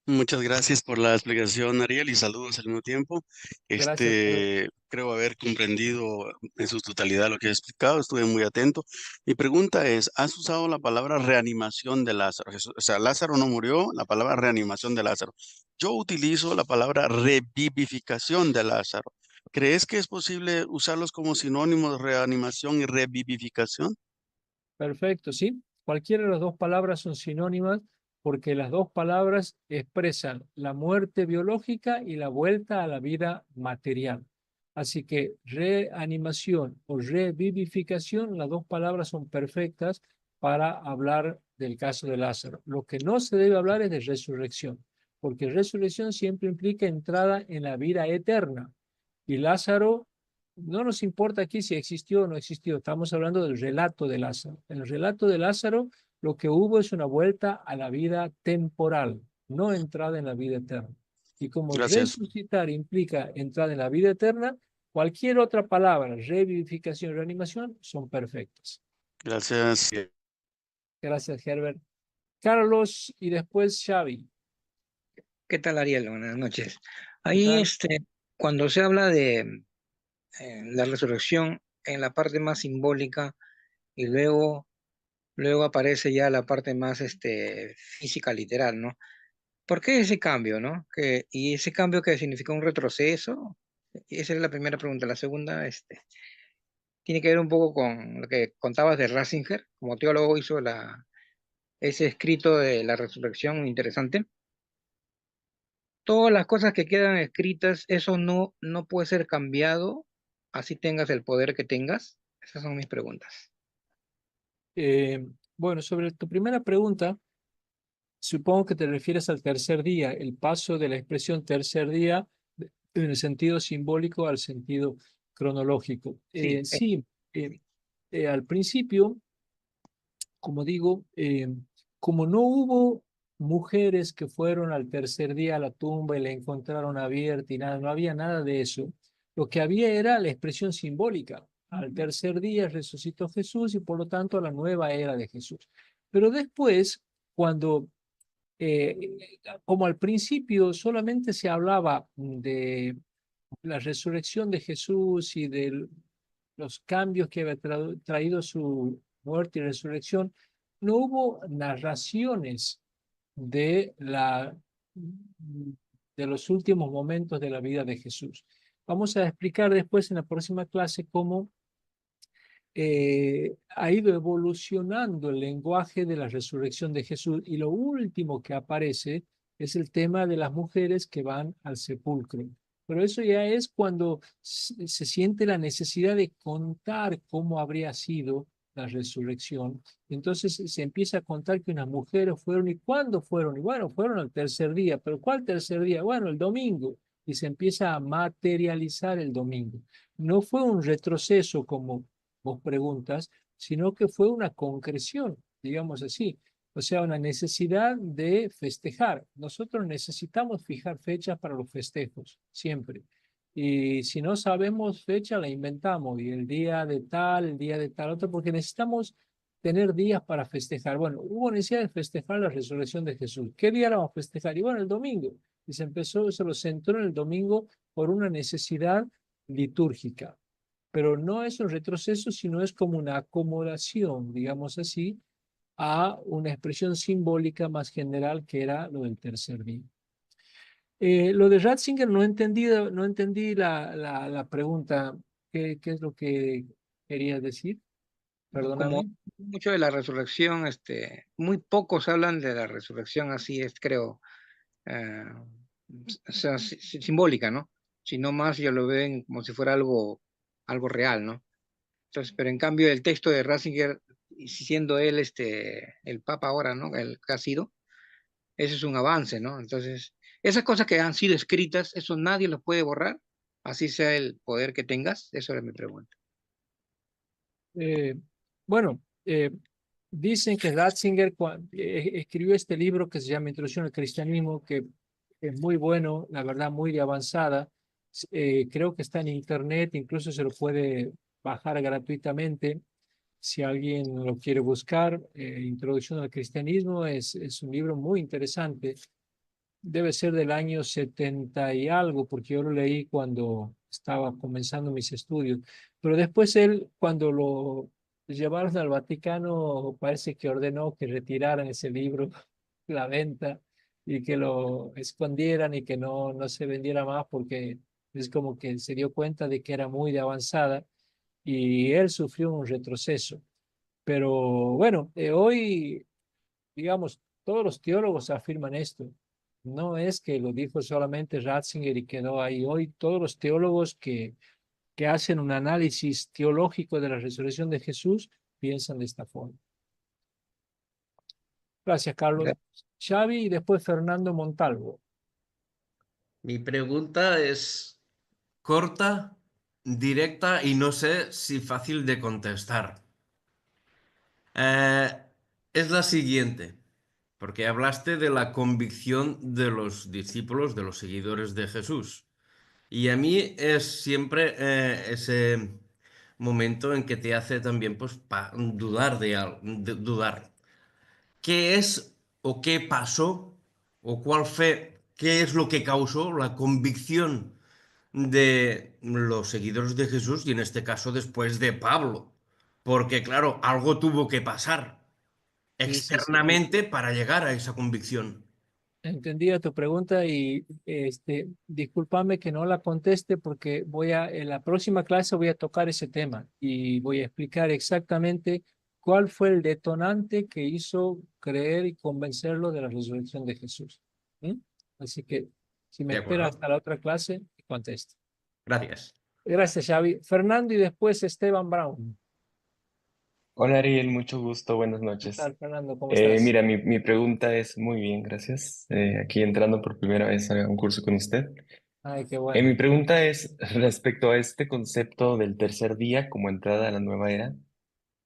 Muchas gracias por la explicación, Ariel, y saludos al mismo tiempo. Gracias, Herbert. Creo haber comprendido en su totalidad lo que has explicado, estuve muy atento. Mi pregunta es, ¿has usado la palabra reanimación de Lázaro? O sea, Lázaro no murió, la palabra reanimación de Lázaro. Yo utilizo la palabra revivificación de Lázaro. ¿Crees que es posible usarlos como sinónimos, reanimación y revivificación? Perfecto, sí. Cualquiera de las dos palabras son sinónimas porque las dos palabras expresan la muerte biológica y la vuelta a la vida material. Así que reanimación o revivificación, las dos palabras son perfectas para hablar del caso de Lázaro. Lo que no se debe hablar es de resurrección, porque resurrección siempre implica entrada en la vida eterna. Y Lázaro, no nos importa aquí si existió o no existió, estamos hablando del relato de Lázaro. En el relato de Lázaro, lo que hubo es una vuelta a la vida temporal, no entrada en la vida eterna. Y como Gracias. resucitar implica entrada en la vida eterna, cualquier otra palabra, revivificación, reanimación, son perfectas. Gracias. Gracias, Herbert. Carlos y después Xavi. ¿Qué tal, Ariel? Buenas noches. ¿Qué Ahí, tal? cuando se habla de la resurrección en la parte más simbólica y luego aparece ya la parte más física, literal, ¿no? ¿Por qué ese cambio, no? ¿Y ese cambio que significa un retroceso? Esa es la primera pregunta. La segunda, tiene que ver un poco con lo que contabas de Ratzinger, como teólogo hizo ese escrito de la resurrección interesante. Todas las cosas que quedan escritas, eso no puede ser cambiado, así tengas el poder que tengas. Esas son mis preguntas. Bueno, sobre tu primera pregunta, supongo que te refieres al tercer día, el paso de la expresión tercer día en el sentido simbólico al sentido cronológico. Sí, Sí, al principio, como digo, como no hubo mujeres que fueron al tercer día a la tumba y la encontraron abierta y nada, no había nada de eso. Lo que había era la expresión simbólica. Al tercer día resucitó Jesús y por lo tanto la nueva era de Jesús. Pero después, cuando eh, como al principio solamente se hablaba de la resurrección de Jesús y de los cambios que había traído su muerte y resurrección, no hubo narraciones de, de los últimos momentos de la vida de Jesús. Vamos a explicar después en la próxima clase cómo ha ido evolucionando el lenguaje de la resurrección de Jesús y lo último que aparece es el tema de las mujeres que van al sepulcro. Pero eso ya es cuando se siente la necesidad de contar cómo habría sido la resurrección. Entonces se empieza a contar que unas mujeres fueron y cuándo fueron. Y bueno, fueron al tercer día. ¿Pero cuál tercer día? Bueno, el domingo. Y se empieza a materializar el domingo. No fue un retroceso como vos preguntas, sino que fue una concreción, digamos así. O sea, una necesidad de festejar. Nosotros necesitamos fijar fechas para los festejos, siempre. Y si no sabemos fecha, la inventamos. Y el día de tal otro, porque necesitamos tener días para festejar. Bueno, hubo necesidad de festejar la resurrección de Jesús. ¿Qué día la vamos a festejar? Y bueno, el domingo. Y se lo centró en el domingo por una necesidad litúrgica, pero no es un retroceso, sino es como una acomodación, digamos así, a una expresión simbólica más general que era lo del tercer día. Lo de Ratzinger no entendí la pregunta. ¿Qué es lo que querías decir? como Perdóname. mucho de la resurrección, muy pocos hablan de la resurrección así, creo, eh, o sea, simbólica, ¿no? Sino más ya lo ven como si fuera algo real, ¿no? Entonces, pero en cambio el texto de Ratzinger, y siendo él el Papa ahora, ¿no? El que ha sido, ese es un avance, ¿no? Entonces, esas cosas que han sido escritas, eso nadie lo puede borrar, así sea el poder que tengas, eso era mi pregunta. Eh, bueno, dicen que Ratzinger escribió este libro que se llama Introducción al Cristianismo, que es muy bueno, la verdad, muy de avanzada. Creo que está en internet, incluso se lo puede bajar gratuitamente. Si alguien lo quiere buscar, Introducción al Cristianismo es un libro muy interesante. debe ser del año 70 y algo, porque yo lo leí cuando estaba comenzando mis estudios. Pero después él, cuando lo llevaron al Vaticano, parece que ordenó que retiraran ese libro, la venta, y que lo escondieran y que no se vendiera más, porque es como que se dio cuenta de que era muy de avanzada y él sufrió un retroceso. Pero bueno, hoy, digamos, todos los teólogos afirman esto. No es que lo dijo solamente Ratzinger y quedó ahí. Hoy todos los teólogos que hacen un análisis teológico de la resurrección de Jesús piensan de esta forma. Gracias, Carlos. Xavi y después Fernando Montalvo. Mi pregunta es corta, directa y no sé si fácil de contestar. Eh, es la siguiente, porque hablaste de la convicción de los discípulos, de los seguidores de Jesús. Y a mí es siempre ese momento en que te hace también pues, dudar de dudar. ¿Qué es o qué pasó o cuál fue, qué es lo que causó la convicción de los seguidores de Jesús y en este caso después de Pablo? Porque claro, algo tuvo que pasar Sí, sí, sí. externamente para llegar a esa convicción. Entendía tu pregunta y discúlpame que no la conteste porque en la próxima clase voy a tocar ese tema y voy a explicar exactamente cuál fue el detonante que hizo creer y convencerlo de la resurrección de Jesús. ¿Mm? Así que si me ¿De espera acuerdo? hasta la otra clase, contesto. Gracias. Gracias, Xavi. Fernando y después Esteban Brown. Hola Ariel, mucho gusto, buenas ¿Qué noches. tal, Fernando? ¿Cómo estás? Mira, mi pregunta es muy bien, gracias. Aquí entrando por primera vez a un curso con usted. Ay, qué Mi bueno. pregunta es respecto a este concepto del tercer día como entrada a la nueva era.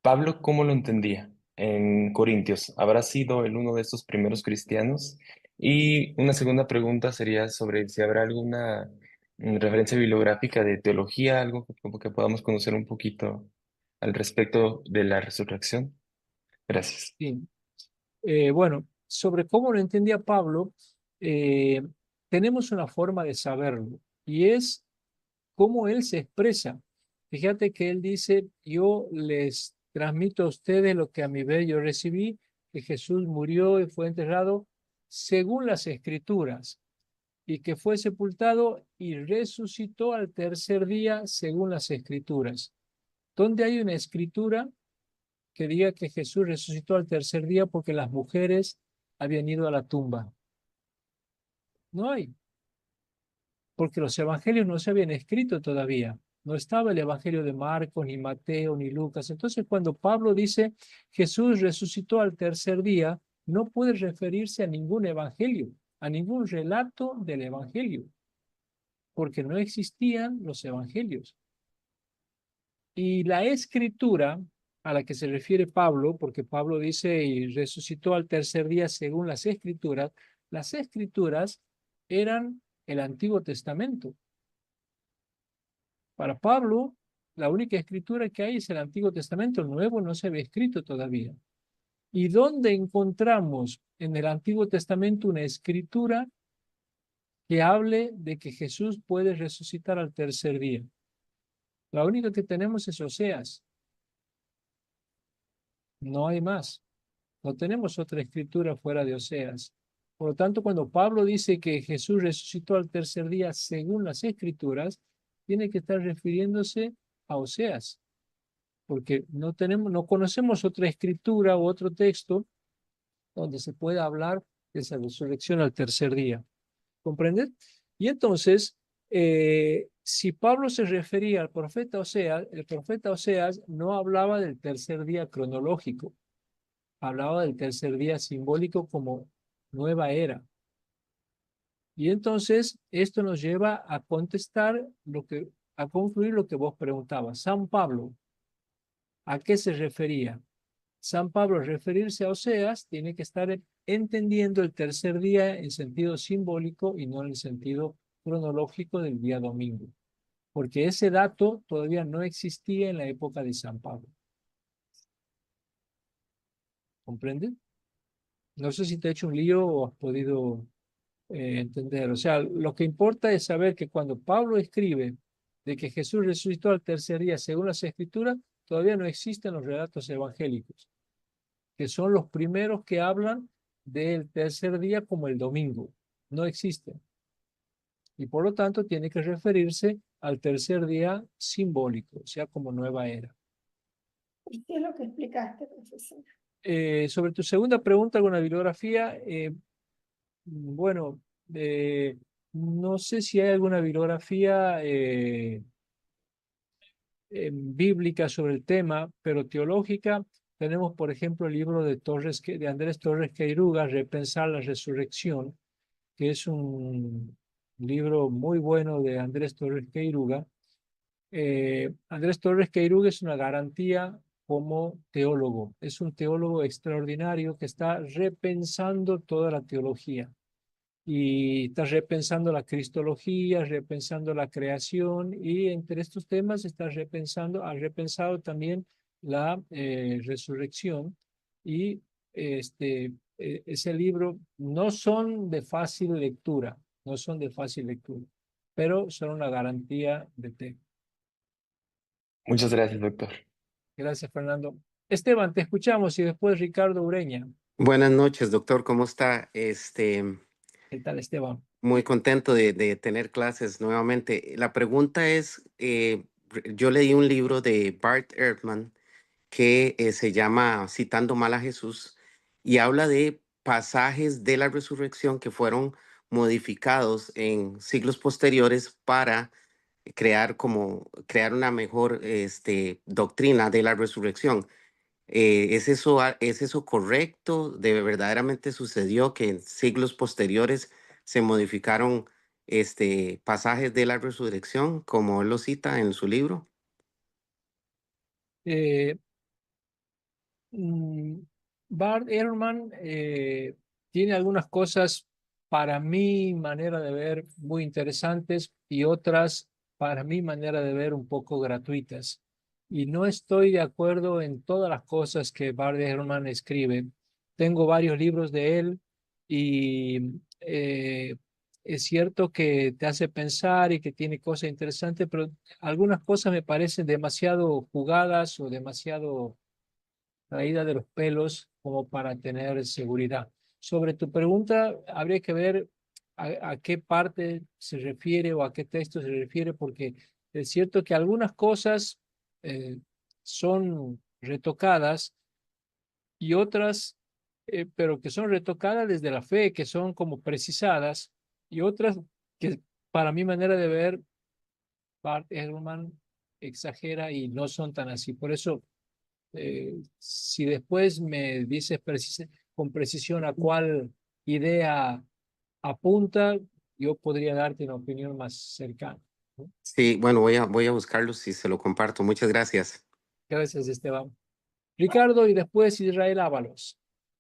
Pablo, ¿cómo lo entendía en Corintios? ¿Habrá sido el uno de estos primeros cristianos? Y una segunda pregunta sería sobre si habrá alguna referencia bibliográfica de teología, algo que podamos conocer un poquito al respecto de la resurrección. Gracias. Sí. Bueno, sobre cómo lo entendía Pablo, eh, tenemos una forma de saberlo y es cómo él se expresa. Fíjate que él dice, yo les transmito a ustedes lo que a mi vez yo recibí, que Jesús murió y fue enterrado según las escrituras y que fue sepultado y resucitó al tercer día según las escrituras. ¿Dónde hay una escritura que diga que Jesús resucitó al tercer día porque las mujeres habían ido a la tumba? No hay, porque los evangelios no se habían escrito todavía. No estaba el evangelio de Marcos, ni Mateo, ni Lucas. Entonces, cuando Pablo dice Jesús resucitó al tercer día, no puede referirse a ningún evangelio, a ningún relato del evangelio, porque no existían los evangelios. Y la escritura a la que se refiere Pablo, porque Pablo dice y resucitó al tercer día según las escrituras eran el Antiguo Testamento. Para Pablo, la única escritura que hay es el Antiguo Testamento, el Nuevo no se había escrito todavía. ¿Y dónde encontramos en el Antiguo Testamento una escritura que hable de que Jesús puede resucitar al tercer día? La única que tenemos es Oseas. No hay más. No tenemos otra escritura fuera de Oseas. Por lo tanto, cuando Pablo dice que Jesús resucitó al tercer día según las escrituras, tiene que estar refiriéndose a Oseas, porque no conocemos otra escritura u otro texto donde se pueda hablar de esa resurrección al tercer día. ¿Comprenden? Y entonces, si Pablo se refería al profeta Oseas, el profeta Oseas no hablaba del tercer día cronológico, hablaba del tercer día simbólico como nueva era. Y entonces esto nos lleva a contestar a concluir lo que vos preguntabas. San Pablo, ¿a qué se refería? San Pablo, al referirse a Oseas, tiene que estar entendiendo el tercer día en sentido simbólico y no en el sentido cronológico del día domingo, porque ese dato todavía no existía en la época de San Pablo. ¿Comprende? No sé si te he hecho un lío o has podido entender. O sea, lo que importa es saber que cuando Pablo escribe de que Jesús resucitó al tercer día según las Escrituras, todavía no existen los relatos evangélicos, que son los primeros que hablan del tercer día como el domingo. No existen. Y por lo tanto tiene que referirse al tercer día simbólico, o sea, como nueva era. ¿Y qué es lo que explicaste, profesor? Sobre tu segunda pregunta, ¿alguna bibliografía? Bueno, no sé si hay alguna bibliografía bíblica sobre el tema, pero teológica. Tenemos, por ejemplo, el libro de Andrés Torres Queiruga, Repensar la Resurrección, que es un libro muy bueno de Andrés Torres Queiruga. Andrés Torres Queiruga es una garantía como teólogo. Es un teólogo extraordinario que está repensando toda la teología y está repensando la cristología, repensando la creación, y entre estos temas ha repensado también la resurrección. Y ese libro no son de fácil lectura, no son de fácil lectura, pero son una garantía de té. Muchas gracias, doctor. Gracias, Fernando. Esteban, te escuchamos, y después Ricardo Ureña. Buenas noches, doctor. ¿Cómo está? ¿Qué tal, Esteban? Muy contento de tener clases nuevamente. La pregunta es, yo leí un libro de Bart Ehrman que se llama Citando mal a Jesús, y habla de pasajes de la resurrección que fueron modificados en siglos posteriores para crear una mejor doctrina de la resurrección. ¿Es eso correcto? ¿De verdaderamente sucedió que en siglos posteriores se modificaron pasajes de la resurrección, como él lo cita en su libro? Eh, Bart Ehrman tiene algunas cosas, para mi manera de ver, muy interesantes, y otras, para mi manera de ver, un poco gratuitas. Y no estoy de acuerdo en todas las cosas que Bart Ehrman escribe. Tengo varios libros de él, y es cierto que te hace pensar y que tiene cosas interesantes, pero algunas cosas me parecen demasiado jugadas o demasiado traída de los pelos como para tener seguridad. Sobre tu pregunta, habría que ver a qué parte se refiere o a qué texto se refiere, porque es cierto que algunas cosas son retocadas, y otras, pero que son retocadas desde la fe, que son como precisadas, y otras que, para mi manera de ver, Bart Ehrman exagera y no son tan así. Por eso, si después me dices con precisión a cuál idea apunta, yo podría darte una opinión más cercana, ¿no? Sí, bueno, voy a buscarlo si se lo comparto. Muchas gracias. Gracias, Esteban. Ricardo, y después Israel Ábalos.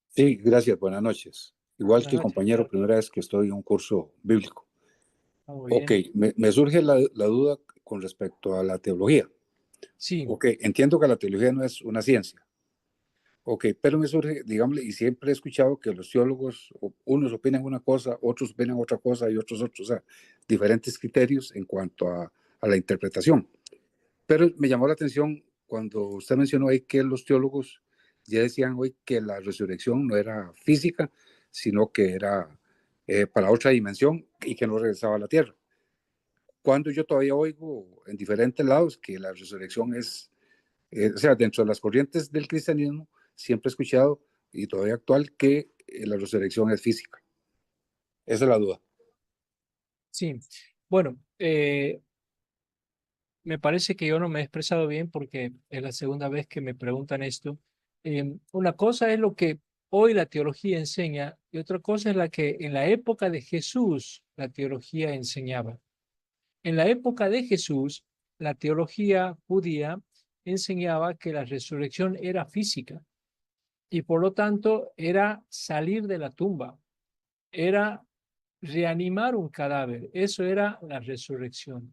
Sí, gracias, buenas noches. Igual Buenas que noches. compañero, primera vez que estoy en un curso bíblico. Muy Ok, bien. me surge la duda con respecto a la teología. Sí. Ok, entiendo que la teología no es una ciencia. Ok, pero me surge, digamos, y siempre he escuchado que los teólogos, unos opinan una cosa, otros opinan otra cosa y otros, o sea, diferentes criterios en cuanto a la interpretación. Pero me llamó la atención cuando usted mencionó ahí que los teólogos ya decían hoy que la resurrección no era física, sino que era para otra dimensión y que no regresaba a la tierra. Cuando yo todavía oigo en diferentes lados que la resurrección es, o sea, dentro de las corrientes del cristianismo, siempre he escuchado y todavía actual que la resurrección es física. Esa es la duda. Sí. Bueno, me parece que yo no me he expresado bien, porque es la segunda vez que me preguntan esto. Una cosa es lo que hoy la teología enseña, y otra cosa es la que en la época de Jesús la teología enseñaba. En la época de Jesús, la teología judía enseñaba que la resurrección era física, y por lo tanto era salir de la tumba, era reanimar un cadáver. Eso era la resurrección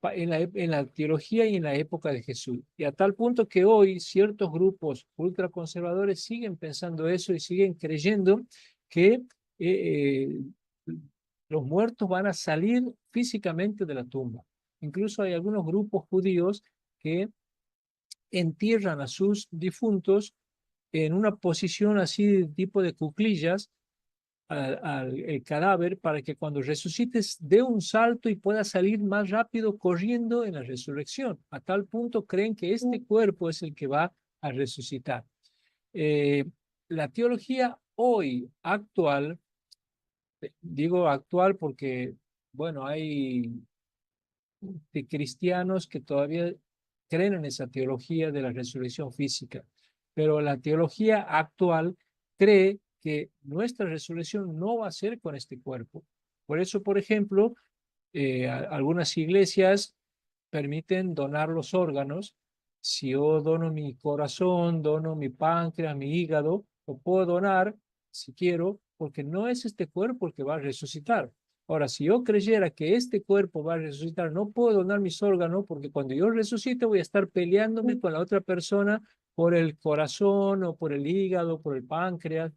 en la teología y en la época de Jesús. Y a tal punto que hoy ciertos grupos ultraconservadores siguen pensando eso y siguen creyendo que Los muertos van a salir físicamente de la tumba. Incluso hay algunos grupos judíos que entierran a sus difuntos en una posición así, tipo de cuclillas, al cadáver, para que cuando resucites dé un salto y pueda salir más rápido corriendo en la resurrección. A tal punto creen que este cuerpo es el que va a resucitar. La teología hoy actual, digo actual porque, bueno, hay cristianos que todavía creen en esa teología de la resurrección física, pero la teología actual cree que nuestra resurrección no va a ser con este cuerpo. Por eso, por ejemplo, algunas iglesias permiten donar los órganos. Si yo dono mi corazón, dono mi páncreas, mi hígado, lo puedo donar si quiero, porque no es este cuerpo el que va a resucitar. Ahora, si yo creyera que este cuerpo va a resucitar, no puedo donar mis órganos, porque cuando yo resucite voy a estar peleándome con la otra persona por el corazón o por el hígado, por el páncreas.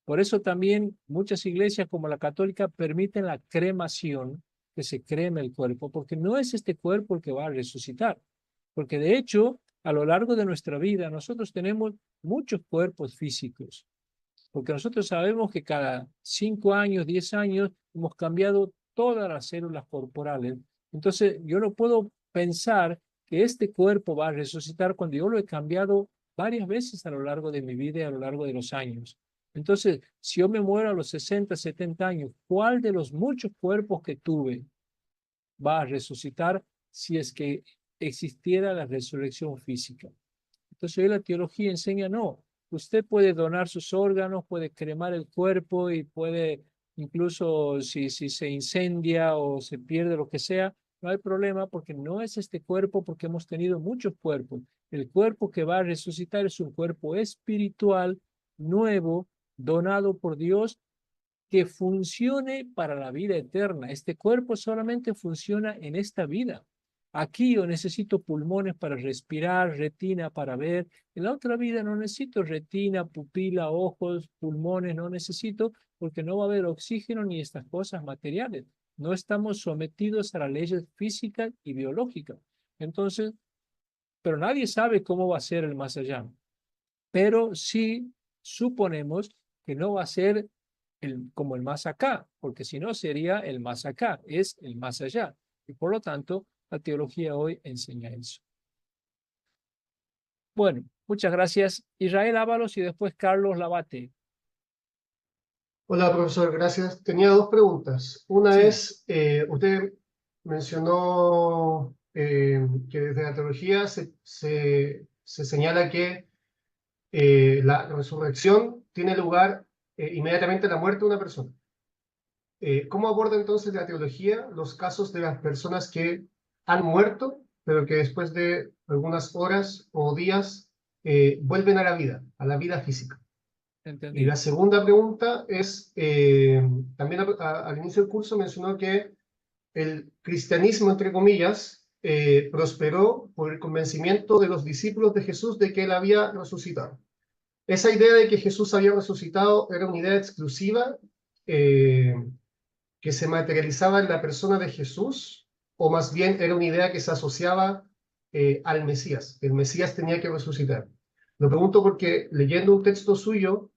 Por eso también muchas iglesias como la católica permiten la cremación, que se creme el cuerpo, porque no es este cuerpo el que va a resucitar. Porque de hecho, a lo largo de nuestra vida, nosotros tenemos muchos cuerpos físicos, porque nosotros sabemos que cada 5 años, 10 años, hemos cambiado todas las células corporales. Entonces, yo no puedo pensar que este cuerpo va a resucitar cuando yo lo he cambiado varias veces a lo largo de mi vida y a lo largo de los años. Entonces, si yo me muero a los 60, 70 años, ¿cuál de los muchos cuerpos que tuve va a resucitar si es que existiera la resurrección física? Entonces hoy la teología enseña, no, usted puede donar sus órganos, puede cremar el cuerpo y puede, incluso si se incendia o se pierde lo que sea, no hay problema porque no es este cuerpo, porque hemos tenido muchos cuerpos. El cuerpo que va a resucitar es un cuerpo espiritual, nuevo, donado por Dios, que funcione para la vida eterna. Este cuerpo solamente funciona en esta vida. Aquí yo necesito pulmones para respirar, retina para ver. En la otra vida no necesito retina, pupila, ojos, pulmones, no necesito, porque no va a haber oxígeno ni estas cosas materiales. No estamos sometidos a las leyes físicas y biológicas. Entonces, pero nadie sabe cómo va a ser el más allá. Pero sí suponemos que no va a ser como el más acá, porque si no sería el más acá, es el más allá. Y por lo tanto, la teología hoy enseña eso. Bueno, muchas gracias. Israel Ábalos y después Carlos Labate. Hola, profesor, gracias. Tenía dos preguntas. Una Sí. es, usted mencionó que desde la teología se señala que la resurrección tiene lugar inmediatamente a la muerte de una persona. ¿Cómo aborda entonces la teología los casos de las personas que han muerto, pero que después de algunas horas o días vuelven a la vida física? Y Entendido. la segunda pregunta es, también al inicio del curso mencionó que el cristianismo, entre comillas, prosperó por el convencimiento de los discípulos de Jesús de que él había resucitado. ¿Esa idea de que Jesús había resucitado era una idea exclusiva que se materializaba en la persona de Jesús, o más bien era una idea que se asociaba al Mesías? El Mesías tenía que resucitar. Lo pregunto porque leyendo un texto suyo,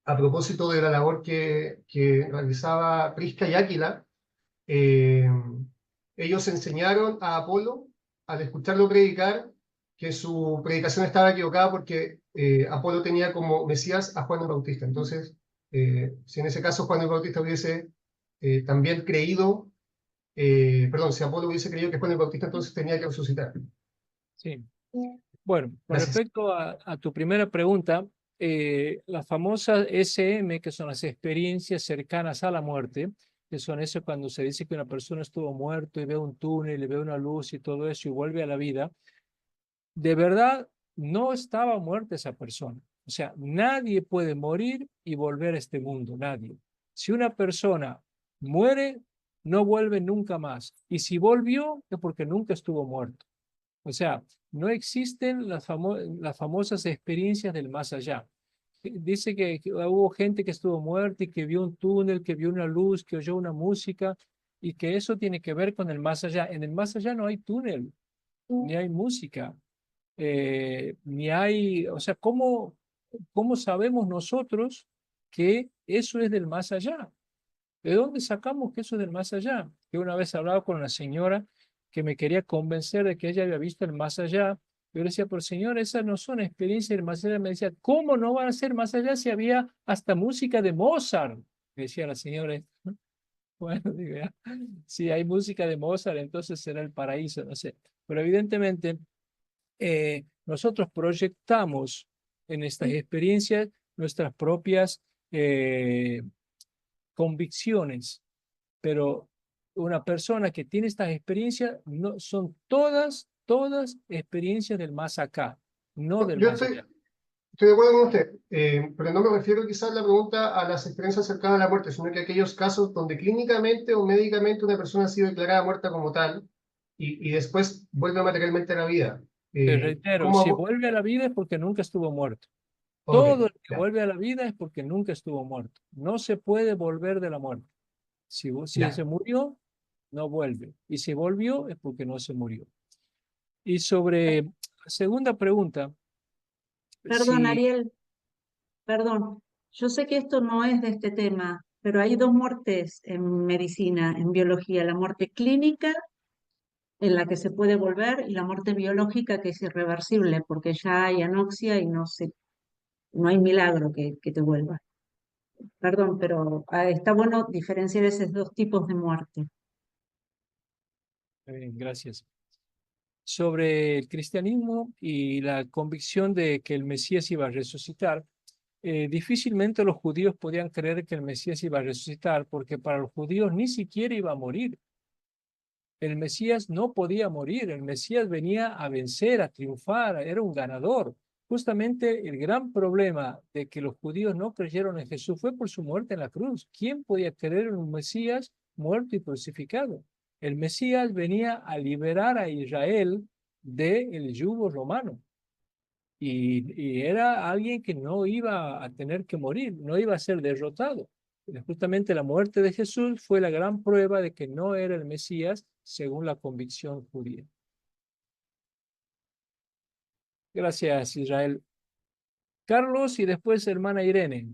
a propósito de la labor que realizaba Prisca y Áquila, ellos enseñaron a Apolo, al escucharlo predicar, que su predicación estaba equivocada porque Apolo tenía como Mesías a Juan el Bautista. Entonces, si en ese caso Juan el Bautista hubiese también creído, perdón, si Apolo hubiese creído que Juan el Bautista entonces tenía que resucitar. Sí. Bueno, con Gracias. respecto a tu primera pregunta, las famosas SM, que son las experiencias cercanas a la muerte, que son eso cuando se dice que una persona estuvo muerto y ve un túnel y ve una luz y todo eso y vuelve a la vida, de verdad no estaba muerta esa persona. O sea, nadie puede morir y volver a este mundo, nadie. Si una persona muere, no vuelve nunca más. Y si volvió, es porque nunca estuvo muerto. O sea, no existen las famosas experiencias del más allá. dice que hubo gente que estuvo muerta y que vio un túnel, que vio una luz, que oyó una música, y que eso tiene que ver con el más allá. En el más allá no hay túnel, ni hay música, ni hay, o sea, ¿cómo sabemos nosotros que eso es del más allá? ¿De dónde sacamos que eso es del más allá? Yo una vez hablaba con una señora que me quería convencer de que ella había visto el más allá. Yo le decía, pero señor, esas no son experiencias del más allá. Me decía, ¿cómo no van a ser más allá si había hasta música de Mozart? Me decía la señora. Bueno, digo, ya, si hay música de Mozart, entonces será el paraíso, no sé. Pero evidentemente nosotros proyectamos en estas experiencias nuestras propias convicciones, pero una persona que tiene estas experiencias no, son todas experiencias del más acá, no del Yo más allá. estoy de acuerdo con usted, pero no me refiero quizás la pregunta a las experiencias cercanas a la muerte, sino que aquellos casos donde clínicamente o médicamente una persona ha sido declarada muerta como tal y después vuelve materialmente a la vida. Te reitero, si ¿Cómo? vuelve a la vida es porque nunca estuvo muerto. Ok, Todo el que ya, vuelve a la vida es porque nunca estuvo muerto. No se puede volver de la muerte. Si se ya. murió, no vuelve. Y si volvió, es porque no se murió. Y sobre la segunda pregunta, Perdón, si Ariel, perdón. Yo sé que esto no es de este tema, pero hay dos muertes en medicina, en biología, la muerte clínica en la que se puede volver y la muerte biológica que es irreversible porque ya hay anoxia y no hay milagro que te vuelva. Perdón, pero está bueno diferenciar esos dos tipos de muerte. gracias. Sobre el cristianismo y la convicción de que el Mesías iba a resucitar, difícilmente los judíos podían creer que el Mesías iba a resucitar, porque para los judíos ni siquiera iba a morir. El Mesías no podía morir, el Mesías venía a vencer, a triunfar, era un ganador. Justamente el gran problema de que los judíos no creyeron en Jesús fue por su muerte en la cruz. ¿Quién podía creer en un Mesías muerto y crucificado? El Mesías venía a liberar a Israel del yugo romano y era alguien que no iba a tener que morir, no iba a ser derrotado. Justamente la muerte de Jesús fue la gran prueba de que no era el Mesías según la convicción judía. Gracias, Israel. Carlos y después hermana Irene.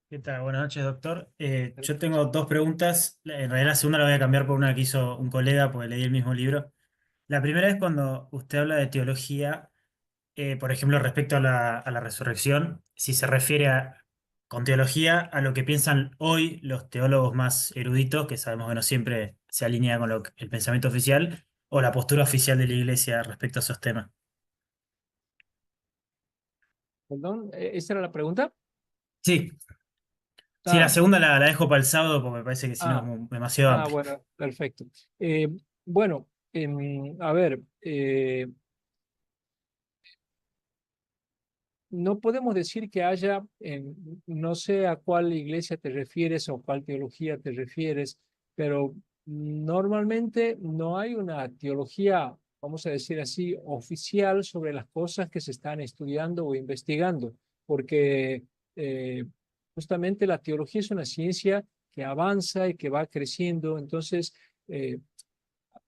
¿Qué tal? Buenas noches, doctor. Yo tengo dos preguntas. En realidad la segunda la voy a cambiar por una que hizo un colega porque leí el mismo libro. La primera es cuando usted habla de teología, por ejemplo, respecto a la resurrección, si se refiere con teología a lo que piensan hoy los teólogos más eruditos, que sabemos que no siempre se alinea con el pensamiento oficial, o la postura oficial de la Iglesia respecto a esos temas. Perdón, ¿esa era la pregunta? Sí, sí, la Ah, segunda la dejo para el sábado porque me parece que si no es ah, como demasiado amplia. bueno, perfecto. Bueno, a ver, no podemos decir que haya, no sé a cuál iglesia te refieres o cuál teología te refieres, pero normalmente no hay una teología, vamos a decir así, oficial sobre las cosas que se están estudiando o investigando, porque eh, justamente la teología es una ciencia que avanza y que va creciendo, entonces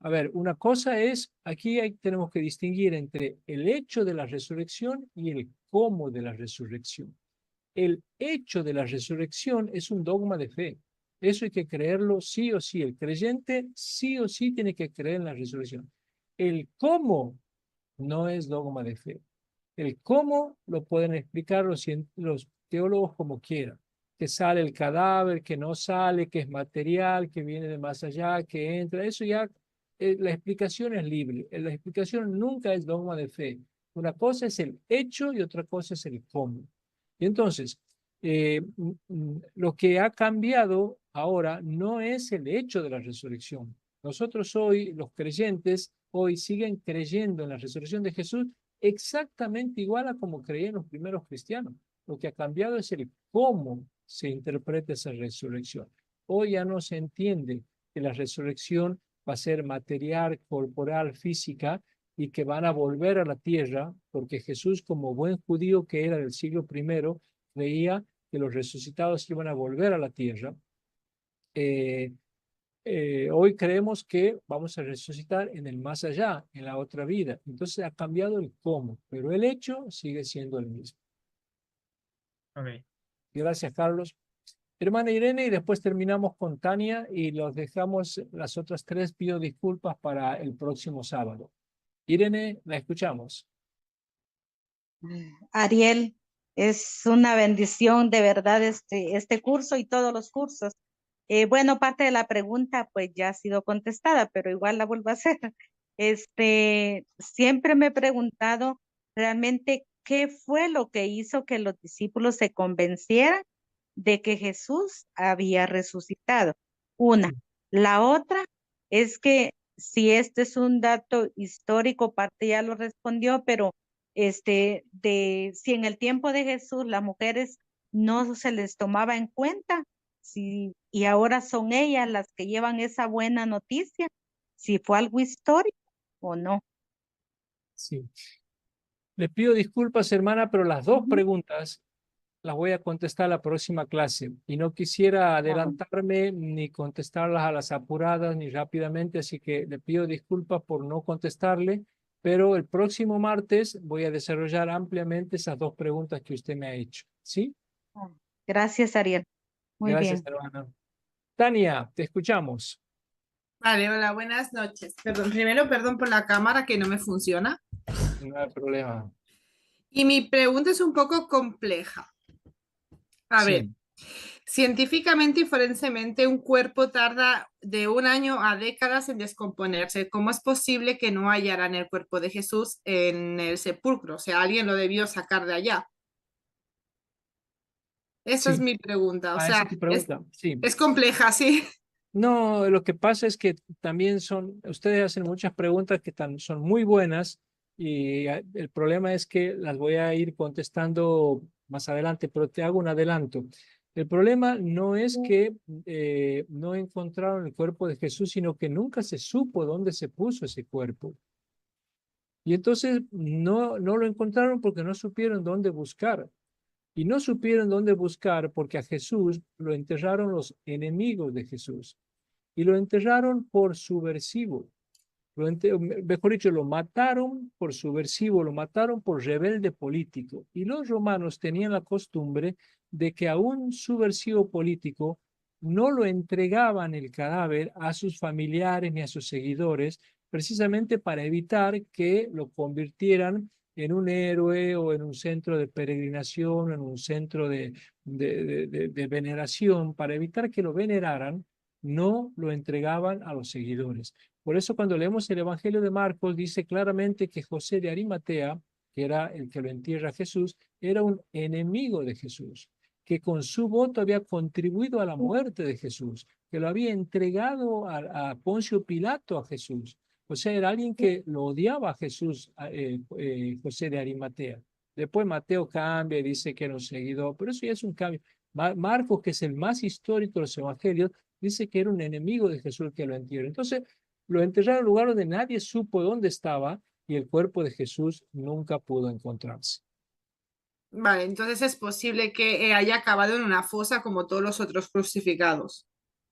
a ver, una cosa es, aquí tenemos que distinguir entre el hecho de la resurrección y el cómo de la resurrección. El hecho de la resurrección es un dogma de fe. Eso hay que creerlo sí o sí. El creyente sí o sí tiene que creer en la resurrección. El cómo no es dogma de fe. El cómo lo pueden explicar los teólogos como quieran. Que sale el cadáver, que no sale, que es material, que viene de más allá, que entra. Eso ya, la explicación es libre. La explicación nunca es dogma de fe. Una cosa es el hecho y otra cosa es el cómo. Y entonces, lo que ha cambiado ahora no es el hecho de la resurrección. Nosotros hoy, los creyentes, hoy siguen creyendo en la resurrección de Jesús exactamente igual a como creían los primeros cristianos. Lo que ha cambiado es el cómo se interpreta esa resurrección. Hoy ya no se entiende que la resurrección va a ser material, corporal, física, y que van a volver a la tierra, porque Jesús, como buen judío que era del siglo I, creía que los resucitados iban a volver a la tierra. Hoy creemos que vamos a resucitar en el más allá, en la otra vida. Entonces ha cambiado el cómo, pero el hecho sigue siendo el mismo. Ok. Gracias, Carlos. Hermana Irene, y después terminamos con Tania y los dejamos las otras tres. Pido disculpas para el próximo sábado. Irene, la escuchamos. Ariel, es una bendición de verdad este curso y todos los cursos. Bueno, parte de la pregunta pues ya ha sido contestada, pero igual la vuelvo a hacer. Siempre me he preguntado realmente qué fue lo que hizo que los discípulos se convencieran de que Jesús había resucitado. Una. La otra es que si este es un dato histórico, parte ya lo respondió, pero si en el tiempo de Jesús las mujeres no se les tomaba en cuenta, y ahora son ellas las que llevan esa buena noticia, si fue algo histórico o no. Sí. Le pido disculpas, hermana, pero las dos preguntas las voy a contestar la próxima clase y no quisiera adelantarme ni contestarlas a las apuradas ni rápidamente, así que le pido disculpas por no contestarle, pero el próximo martes voy a desarrollar ampliamente esas dos preguntas que usted me ha hecho. ¿Sí? Gracias, Ariel. Muy Gracias, bien. hermana. Tania, te escuchamos. Vale, hola, buenas noches. Perdón, primero, perdón por la cámara que no me funciona. No hay problema. Y mi pregunta es un poco compleja. A ver, científicamente y forensemente un cuerpo tarda de 1 año a décadas en descomponerse. ¿Cómo es posible que no hallaran el cuerpo de Jesús en el sepulcro? O sea, alguien lo debió sacar de allá. Esa es mi pregunta. O esa sea, es tu pregunta. Sí. es compleja, sí. No, lo que pasa es que también ustedes hacen muchas preguntas que son muy buenas y el problema es que las voy a ir contestando más adelante, pero te hago un adelanto. El problema no es que no encontraron el cuerpo de Jesús, sino que nunca se supo dónde se puso ese cuerpo. Y entonces no lo encontraron porque no supieron dónde buscar. Y no supieron dónde buscar porque a Jesús lo enterraron los enemigos de Jesús. Y lo enterraron por subversivo. Mejor dicho, lo mataron por subversivo, lo mataron por rebelde político. Y los romanos tenían la costumbre de que a un subversivo político no lo entregaban el cadáver a sus familiares ni a sus seguidores, precisamente para evitar que lo convirtieran en un héroe o en un centro de peregrinación, en un centro de veneración, para evitar que lo veneraran, no lo entregaban a los seguidores. Por eso cuando leemos el Evangelio de Marcos dice claramente que José de Arimatea, que era el que lo entierra a Jesús, era un enemigo de Jesús, que con su voto había contribuido a la muerte de Jesús, que lo había entregado a Poncio Pilato a Jesús. O sea, era alguien que lo odiaba a Jesús, José de Arimatea. Después Mateo cambia y dice que era un seguidor, pero eso ya es un cambio. Marcos, que es el más histórico de los evangelios, dice que era un enemigo de Jesús que lo entierra. Entonces, lo enterraron en un lugar donde nadie supo dónde estaba y el cuerpo de Jesús nunca pudo encontrarse. Vale, entonces es posible que haya acabado en una fosa como todos los otros crucificados.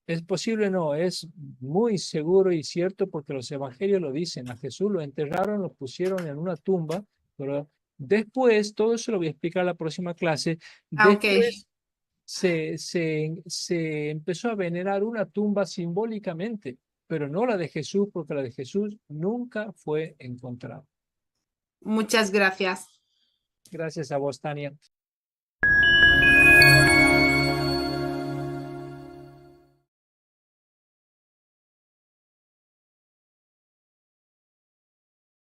Es posible, no, es muy seguro y cierto porque los evangelios lo dicen. A Jesús lo enterraron, lo pusieron en una tumba, pero después, todo eso lo voy a explicar en la próxima clase, después se empezó a venerar una tumba simbólicamente, pero no la de Jesús, porque la de Jesús nunca fue encontrada. Muchas gracias. Gracias a vos, Tania.